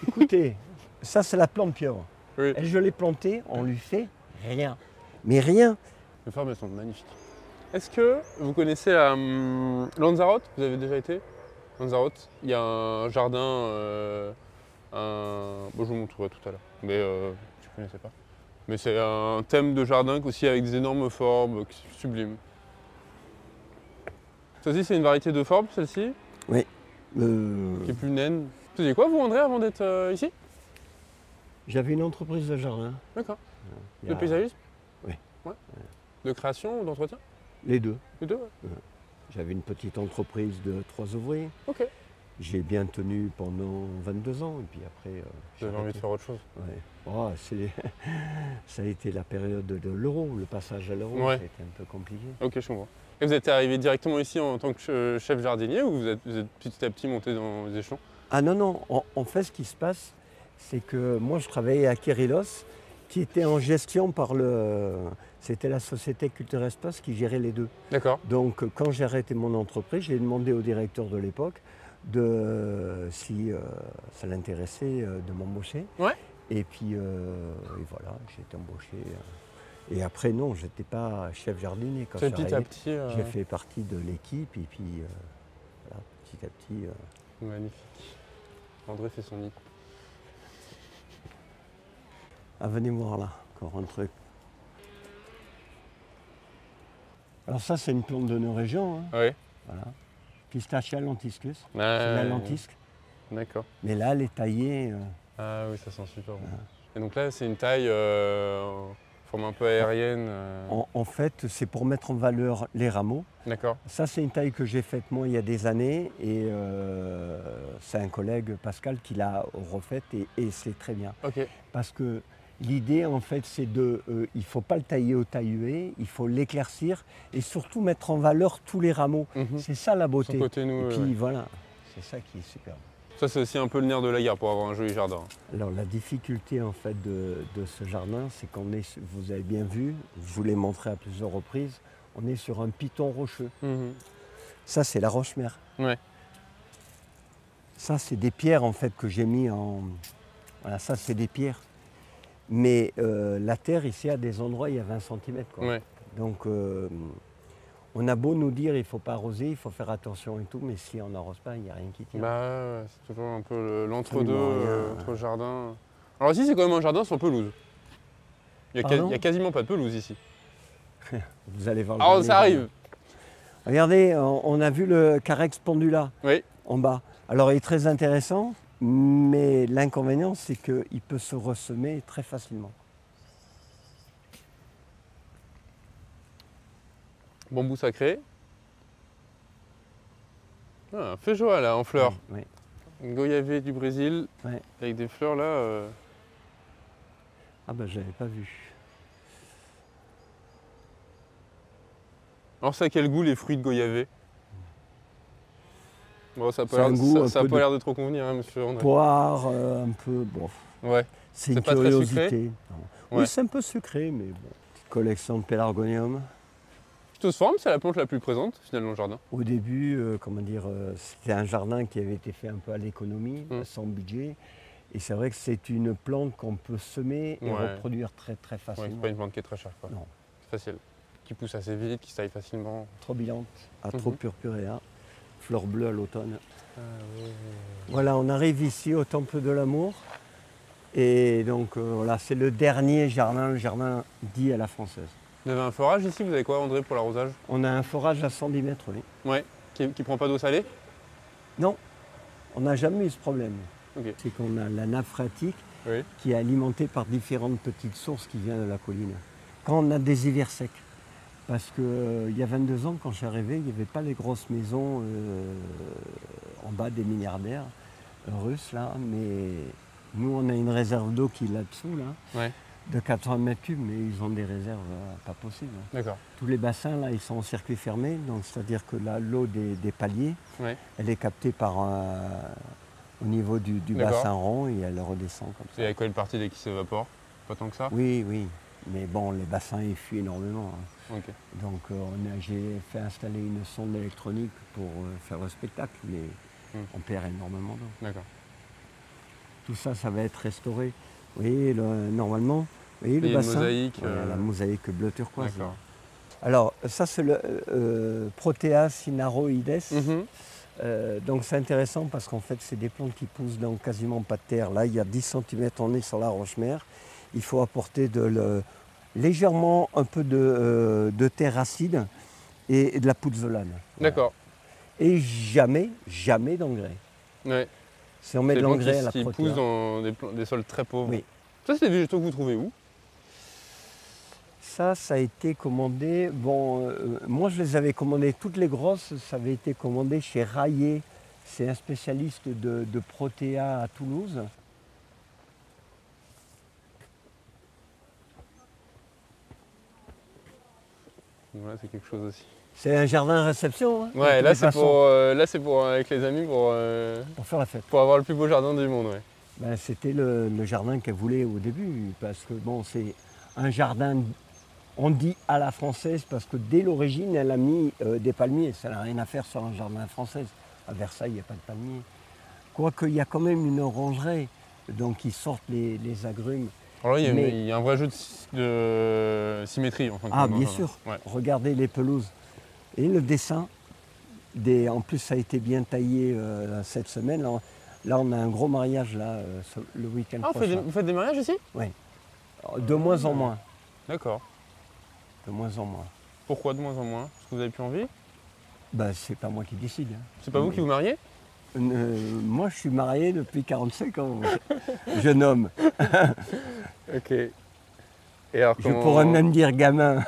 écoutez, ça c'est la plante pieuvre. Oui. Elle, je l'ai plantée, on lui fait rien. Mais rien. Les formes, elles sont magnifiques. Est-ce que vous connaissez la Lanzarote? Vous avez déjà été? Lanzarote, il y a un jardin, bon, je vous montrerai tout à l'heure, mais je ne connaissais pas. Mais c'est un thème de jardin aussi avec des énormes formes sublimes. Ça aussi, c'est une variété de formes, celle-ci? Oui. Qui est plus naine. Vous faisiez quoi, vous, André, avant d'être ici? J'avais une entreprise de jardin. D'accord. De paysagisme? Oui. Ouais. De création ou d'entretien? Les deux. Les deux, ouais. J'avais une petite entreprise de 3 ouvriers. Ok. J'ai bien tenu pendant 22 ans et puis après... Vous avez envie de faire autre chose? Ouais. Oh, ça a été la période de l'euro, le passage à l'euro, Ouais. c'était un peu compliqué. Ok, je comprends. Et vous êtes arrivé directement ici en tant que chef jardinier ou vous êtes petit à petit monté dans les échelons? Ah non, non, en fait ce qui se passe, c'est que moi je travaillais à Kérilos, qui était en gestion par c'était la société Culture Espace qui gérait les deux. D'accord. Donc quand j'ai arrêté mon entreprise, j'ai demandé au directeur de l'époque si ça l'intéressait de m'embaucher. Ouais. Et puis et voilà, j'ai été embauché. Et après non, je n'étais pas chef jardinier. Quand C'est petit à petit. j'ai fait partie de l'équipe et puis voilà, petit à petit. Magnifique. André fait son nid. Ah, venez voir là, encore un truc. Alors ça, c'est une plante de nos régions. Hein. Oui. Voilà. Pistachia lentiscus. C'est Ah, la lentisque. D'accord. Mais là, elle est taillée. Ah oui, ça sent super bon. Voilà. Et donc là, c'est une taille en forme un peu aérienne. En fait, c'est pour mettre en valeur les rameaux. D'accord. Ça, c'est une taille que j'ai faite moi il y a des années et c'est un collègue, Pascal, qui l'a refaite et c'est très bien. Ok. Parce que l'idée, en fait, c'est il ne faut pas le tailler au taille-huée, il faut l'éclaircir et surtout mettre en valeur tous les rameaux. Mhm. C'est ça la beauté. Son côté nous, et puis ouais. voilà, c'est ça qui est super. Ça, c'est aussi un peu le nerf de la guerre pour avoir un joli jardin. Alors la difficulté en fait de ce jardin, c'est vous avez bien vu, je vous l'ai montré à plusieurs reprises, on est sur un piton rocheux. Mhm. Ça, c'est la roche-mère. Ouais. Ça, c'est des pierres en fait que j'ai mis en... Voilà, ça, c'est des pierres. Mais la terre, ici, à des endroits, il y a 20 cm. Ouais. Donc, on a beau nous dire il ne faut pas arroser, il faut faire attention et tout, mais si on n'arrose pas, il n'y a rien qui tient. Bah ouais, c'est toujours un peu l'entre-deux Absolument rien. entre jardin. Alors ici, c'est quand même un jardin sur pelouse. Il y a quasiment pas de pelouse ici. Vous allez voir le Alors dernier ça arrive. jardin. Regardez, on a vu le Carex pendula Oui. en bas. Alors, il est très intéressant, mais l'inconvénient, c'est qu'il peut se ressemer très facilement. Bambou sacré. Ah, un feijoa là en fleurs. Oui. Une goyavé du Brésil. Ouais. Avec des fleurs là. Ah ben, je n'avais pas vu. Alors ça a quel goût les fruits de goyavé? Bon, ça n'a C'est pas un goût un peu l'air de trop convenir, hein, monsieur André. Poire, un peu, bon, Ouais. c'est une pas très curiosité. sucré? Non. Ouais. Oui, c'est un peu sucré, mais bon. Petite collection de pélargonium. Phytosphorum, c'est la plante la plus présente finalement au jardin. Au début, c'était un jardin qui avait été fait un peu à l'économie, sans budget. Et c'est vrai que c'est une plante qu'on peut semer et Ouais. reproduire très très Ouais, facilement. c'est pas une plante qui est très chère quoi. Non. C'est facile. Qui pousse assez vite, qui se taille facilement. Trop brillante, à Mhm. trop purpurea, fleurs bleues à l'automne. Ah, oui. Voilà, on arrive ici au Temple de l'Amour. Et donc voilà, c'est le dernier jardin, le jardin dit à la française. Vous avez un forage ici, vous avez quoi André pour l'arrosage? On a un forage à 110 mètres, oui. Ouais. Qui prend pas d'eau salée? Non, on n'a jamais eu ce problème. Ok. C'est qu'on a la nappe phréatique Oui. qui est alimentée par différentes petites sources qui viennent de la colline. Quand on a des hivers secs, parce qu'il y a 22 ans, quand je suis arrivé, il n'y avait pas les grosses maisons en bas des milliardaires. russe là, mais nous on a une réserve d'eau qui est là-dessous, là, Ouais. de 400 mètres cubes, mais ils ont des réserves pas possibles. D'accord. Tous les bassins là, ils sont en circuit fermé, donc c'est-à-dire que là, l'eau des paliers, Ouais. elle est captée au niveau du bassin rond et elle redescend comme ça. Et à quoi une partie dès qu'il s'évapore? Pas tant que ça? Oui, oui, mais bon, les bassins ils fuient énormément, hein. Ok. Donc j'ai fait installer une sonde électronique pour faire le spectacle, mais on perd énormément d'eau. D'accord. Tout ça, ça va être restauré. Vous voyez, normalement, vous voyez Il y le a une bassin, mosaïque. la mosaïque bleu turquoise. D'accord. Alors, ça, c'est le Protea cynaroides. Donc, c'est intéressant parce qu'en fait, c'est des plantes qui poussent dans quasiment pas de terre. Là, il y a 10 cm, on est sur la roche-mère. Il faut apporter légèrement un peu de terre acide et de la pouzzolane. D'accord. Et jamais d'engrais. Ouais. Si on met de l'engrais à la qui Protea. poussent dans des sols très pauvres. Oui. Ça, c'est des végétaux que vous trouvez où? Ça a été commandé. Bon, moi, je les avais commandées toutes les grosses. Ça avait été commandé chez Raillet. C'est un spécialiste de Protea à Toulouse. Voilà, c'est quelque chose aussi. C'est un jardin réception. Hein, Ouais, là c'est pour avec les amis pour faire la fête. Pour avoir le plus beau jardin du monde, ouais. Ben, c'était le jardin qu'elle voulait au début, parce que bon, c'est un jardin, on dit à la française, parce que dès l'origine, elle a mis des palmiers. Ça n'a rien à faire sur un jardin français. À Versailles, il n'y a pas de palmiers. Quoique, il y a quand même une orangerie, donc ils sortent les agrumes. Alors là, il y a un vrai jeu de symétrie. En fin de compte, bien sûr. Ouais. Regardez les pelouses. Et le dessin, en plus ça a été bien taillé cette semaine. Là, on a un gros mariage là, le week-end prochain. Vous faites des mariages ici? Oui. De moins en moins. D'accord. De moins en moins. Pourquoi de moins en moins? Parce que vous n'avez plus envie? Ben, c'est pas moi qui décide. Hein. C'est pas vous qui vous mariez? Moi, je suis marié depuis 45 ans, jeune homme. Ok. Et alors, je pourrais même dire gamin.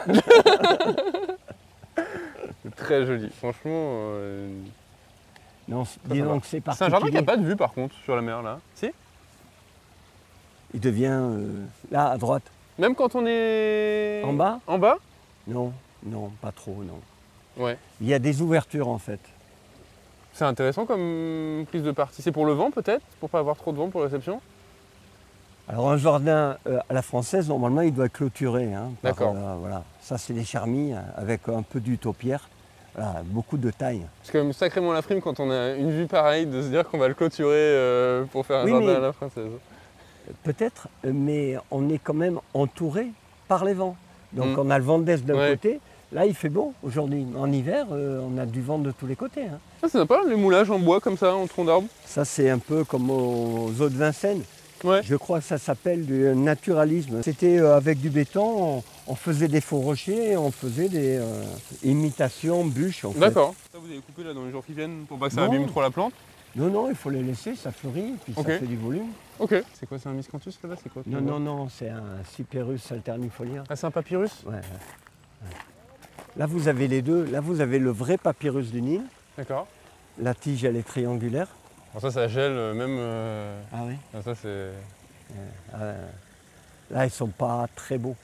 C'est très joli, franchement. Non, dis donc c'est particulier. C'est un jardin qui n'a pas de vue par contre sur la mer là. Si? Il devient là à droite. Même quand on est. En bas? En bas? Non, non, pas trop, non. Ouais. Il y a des ouvertures en fait. C'est intéressant comme prise de parti. C'est pour le vent peut-être? Pour pas avoir trop de vent pour la réception? Alors un jardin à la française, normalement, il doit être clôturé. Hein, d'accord. Voilà. Ça, c'est des charmilles avec un peu d'utopierre. Voilà, beaucoup de taille. C'est quand même sacrément la frime quand on a une vue pareille de se dire qu'on va le clôturer pour faire un jardin à la française. Peut-être, mais on est quand même entouré par les vents. Donc on a le vent d'est d'un côté. Là, il fait beau aujourd'hui. En hiver, on a du vent de tous les côtés. Hein. Ah, c'est sympa, les moulages en bois comme ça, en tronc d'arbre. Ça, c'est un peu comme aux eaux de Vincennes. Ouais. Je crois que ça s'appelle du naturalisme. C'était avec du béton, on faisait des faux rochers, on faisait des imitations, bûches. D'accord. Ça, vous avez coupé là dans les jours qui viennent pour pas que ça abîme trop la plante? Non, il faut les laisser, ça fleurit, puis ça fait du volume. Ok. C'est quoi, c'est un miscanthus là-bas? C'est quoi? Non, c'est un Cyperus alternifolia. Ah, c'est un papyrus? Ouais. Là, vous avez les deux. Là, vous avez le vrai papyrus du Nil. D'accord. La tige, elle est triangulaire. Alors ça gèle même. Ah oui. Ça, c'est. Là, ils sont pas très beaux.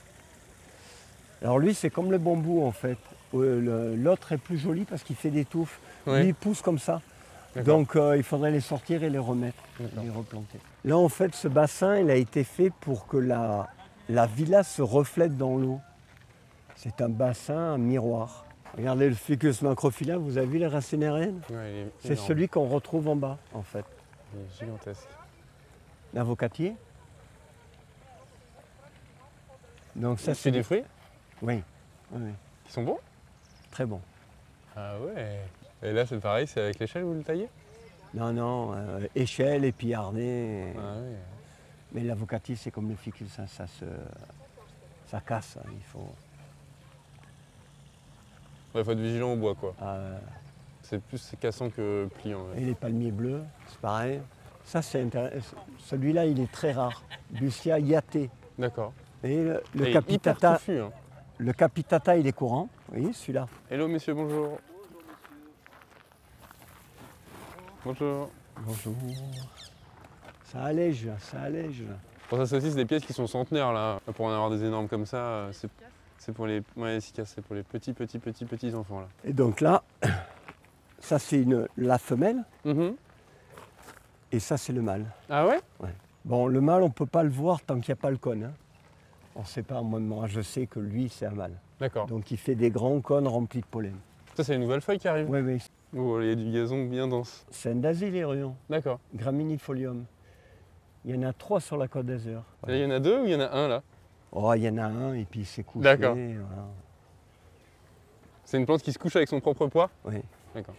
Alors lui, c'est comme le bambou en fait. L'autre est plus joli parce qu'il fait des touffes. Oui. Lui, il pousse comme ça. Donc il faudrait les sortir et les remettre, les replanter. Là, en fait, ce bassin, il a été fait pour que la villa se reflète dans l'eau. C'est un bassin, un miroir. Regardez le Ficus macrophylla, vous avez vu les racines aériennes? Ouais, c'est celui qu'on retrouve en bas, en fait. Il est gigantesque. L'avocatier. Donc ça, c'est des fruits? Oui. Qui sont bons? Très bons. Ah ouais. Et là, c'est pareil, c'est avec l'échelle que vous le taillez? Non, échelle et puis harnais. Ah ouais. Mais l'avocatier, c'est comme le ficus, hein, ça casse, hein, il faut... Il faut être vigilant au bois, quoi. C'est plus cassant que pliant. Ouais. Et les palmiers bleus, c'est pareil. Ça, c'est intéressant. Celui-là, il est très rare. Bucia yaté. D'accord. Et le capitata, touffu, hein. Le capitata, il est courant. Vous voyez, celui-là. Hello, messieurs, bonjour. Bonjour. Bonjour. Ça allège, ça allège. Pour ça, c'est aussi des pièces qui sont centenaires là. Pour en avoir des énormes comme ça, c'est pour les, ouais, c'est pour les petits enfants là. Et donc là, ça c'est la femelle et ça c'est le mâle. Ah ouais? Ouais. Bon, le mâle on ne peut pas le voir tant qu'il n'y a pas le cône. Hein. On ne sait pas, moi je sais que lui c'est un mâle. D'accord. Donc il fait des grands cônes remplis de pollen. Ça c'est une nouvelle feuille qui arrive? Oui, oui. Oh, il y a du gazon bien dense. C'est un Dasyléurion. D'accord. Graminifolium. Il y en a 3 sur la Côte d'Azur. Il y en a 2 ou il y en a un là? Oh, il y en a un et puis il s'est couché. D'accord. Voilà. C'est une plante qui se couche avec son propre poids? Oui. D'accord.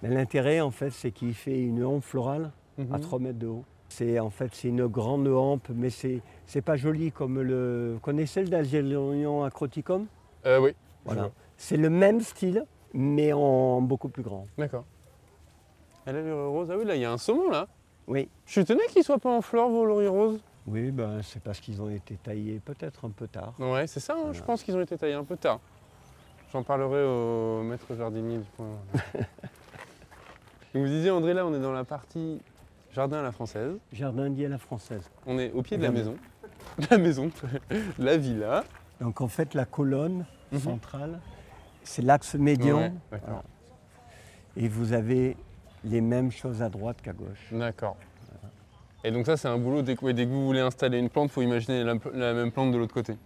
Mais l'intérêt en fait c'est qu'il fait une hampe florale à 3 mètres de haut. C'est une grande hampe, mais c'est pas joli comme le... Vous connaissez le Dasyléurion acroticum? Oui. Voilà. C'est le même style, mais en beaucoup plus grand. D'accord. Elle a l'oreille rose. Ah oui, là, il y a un saumon, là. Oui. Je suis étonné qu'il ne soit pas en fleurs, vos lauriers roses. Oui, ben, c'est parce qu'ils ont été taillés peut-être un peu tard. Ouais, c'est ça, hein, Voilà. je pense qu'ils ont été taillés un peu tard. J'en parlerai au maître jardinier du coin. Donc vous disiez, André, là, on est dans la partie jardin à la française. Jardin dit à la française. On est au pied de la Regardez. maison. La maison, la villa. Donc en fait, la colonne centrale, c'est l'axe médian. Ouais, d'accord. Voilà. Et vous avez les mêmes choses à droite qu'à gauche. D'accord. Et donc ça, c'est un boulot, dès que vous voulez installer une plante, il faut imaginer la même plante de l'autre côté.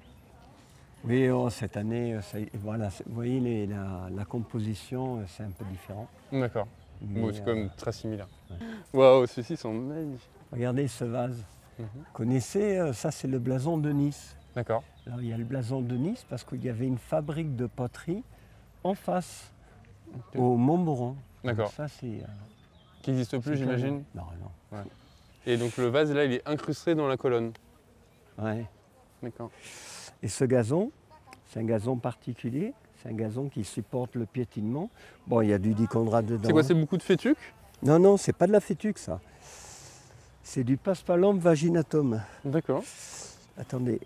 Oui, oh, cette année, voilà, vous voyez, la composition, c'est un peu différent. D'accord. Mais, Bon, c'est quand même très similaire. ouais. Waouh, ceux-ci sont magnifiques. Regardez ce vase. Mhm. Vous connaissez, ça c'est le blason de Nice. D'accord. Alors il y a le blason de Nice parce qu'il y avait une fabrique de poterie en face, Ok. au Montmoron. D'accord. Donc ça c'est... Qui n'existe plus, c'est j'imagine. Non, non. Et donc le vase, là, il est incrusté dans la colonne. Ouais. D'accord. Et ce gazon, c'est un gazon particulier. C'est un gazon qui supporte le piétinement. Bon, il y a du dichondra dedans. C'est quoi, c'est beaucoup de fétuc? Non, non, c'est pas de la fétuque ça. C'est du Paspalum vaginatum. D'accord. Attendez,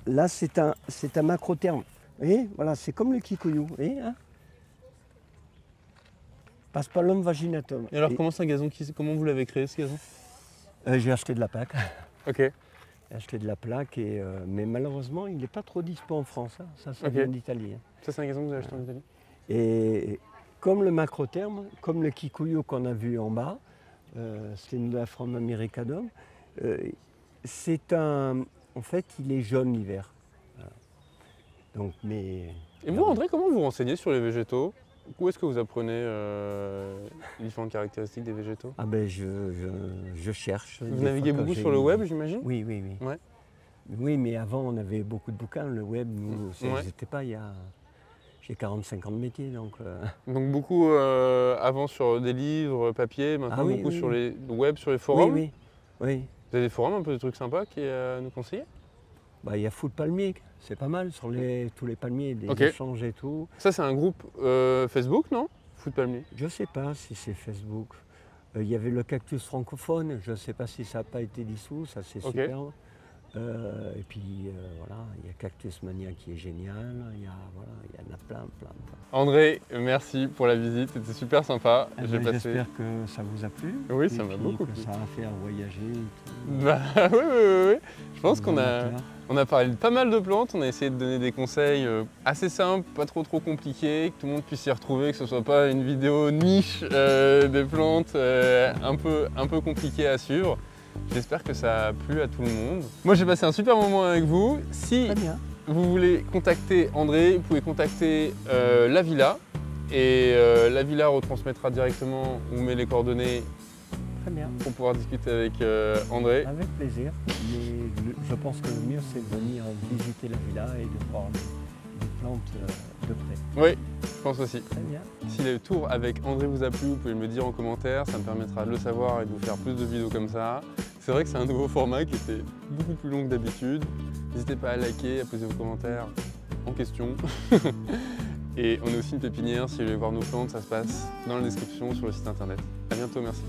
là c'est un macrotherme. Vous voyez, voilà, c'est comme le kikuyu. Vous voyez, hein? Paspalum vaginatum. Et alors, comment vous l'avez créé, ce gazon? J'ai acheté de la plaque. Ok. J'ai acheté de la plaque, mais malheureusement, il n'est pas trop dispo en France. Hein. Ça Ok. vient d'Italie. Hein. Ça, c'est un gazon que vous avez acheté en Italie? Et comme le macrotherme, comme le kikuyu qu'on a vu en bas, c'est une Nudifragma americanum, en fait, il est jaune l'hiver. Voilà. Donc, mais... Et vous, André, comment vous renseignez sur les végétaux? Où est-ce que vous apprenez les différentes caractéristiques des végétaux? Ah ben, je cherche. Vous Des naviguez fois, quand beaucoup j'ai sur le une- web, j'imagine? Oui, oui, oui. Ouais. Oui, mais avant, on avait beaucoup de bouquins. Le web, nous, ça Ouais. n'existait pas il y a... J'ai 45 ans de métier, donc... Donc beaucoup avant sur des livres, papier, maintenant Ah oui, beaucoup oui, sur oui. les web, sur les forums. Oui, oui. Oui. Vous avez des forums, un peu de trucs sympas qui nous conseiller? Bah, il y a Food Palmier, c'est pas mal, sur tous les palmiers, des Ok. échanges et tout. Ça, c'est un groupe Facebook, non? Food Palmier. Je sais pas si c'est Facebook. Il y avait le cactus francophone, je ne sais pas si ça n'a pas été dissous, ça c'est Ok. superbe. Et puis voilà, il y a Cactus Mania qui est génial, il y en a plein. André, merci pour la visite, c'était super sympa. Eh J'ai ben, passé... J'espère que ça vous a plu. Oui, et ça m'a puis beaucoup que plu. ça va faire voyager. Et tout. Bah, oui. Je pense qu'on a, Amateur. on a parlé de pas mal de plantes, on a essayé de donner des conseils assez simples, pas trop compliqués, que tout le monde puisse s'y retrouver, que ce soit pas une vidéo niche des plantes un peu compliquées à suivre. J'espère que ça a plu à tout le monde. Moi j'ai passé un super moment avec vous. Si Très bien. vous voulez contacter André, vous pouvez contacter la villa et la villa retransmettra directement, on met les coordonnées Très bien. pour pouvoir discuter avec André. Avec plaisir. Mais je pense que le mieux c'est de venir visiter la villa et de voir les plantes de près. Oui, je pense aussi. Très bien. Si le tour avec André vous a plu, vous pouvez me le dire en commentaire, ça me permettra de le savoir et de vous faire plus de vidéos comme ça. C'est vrai que c'est un nouveau format qui était beaucoup plus long que d'habitude. N'hésitez pas à liker, à poser vos commentaires en question. Et on est aussi une pépinière, si vous voulez voir nos plantes, ça se passe dans la description sur le site internet. A bientôt, merci.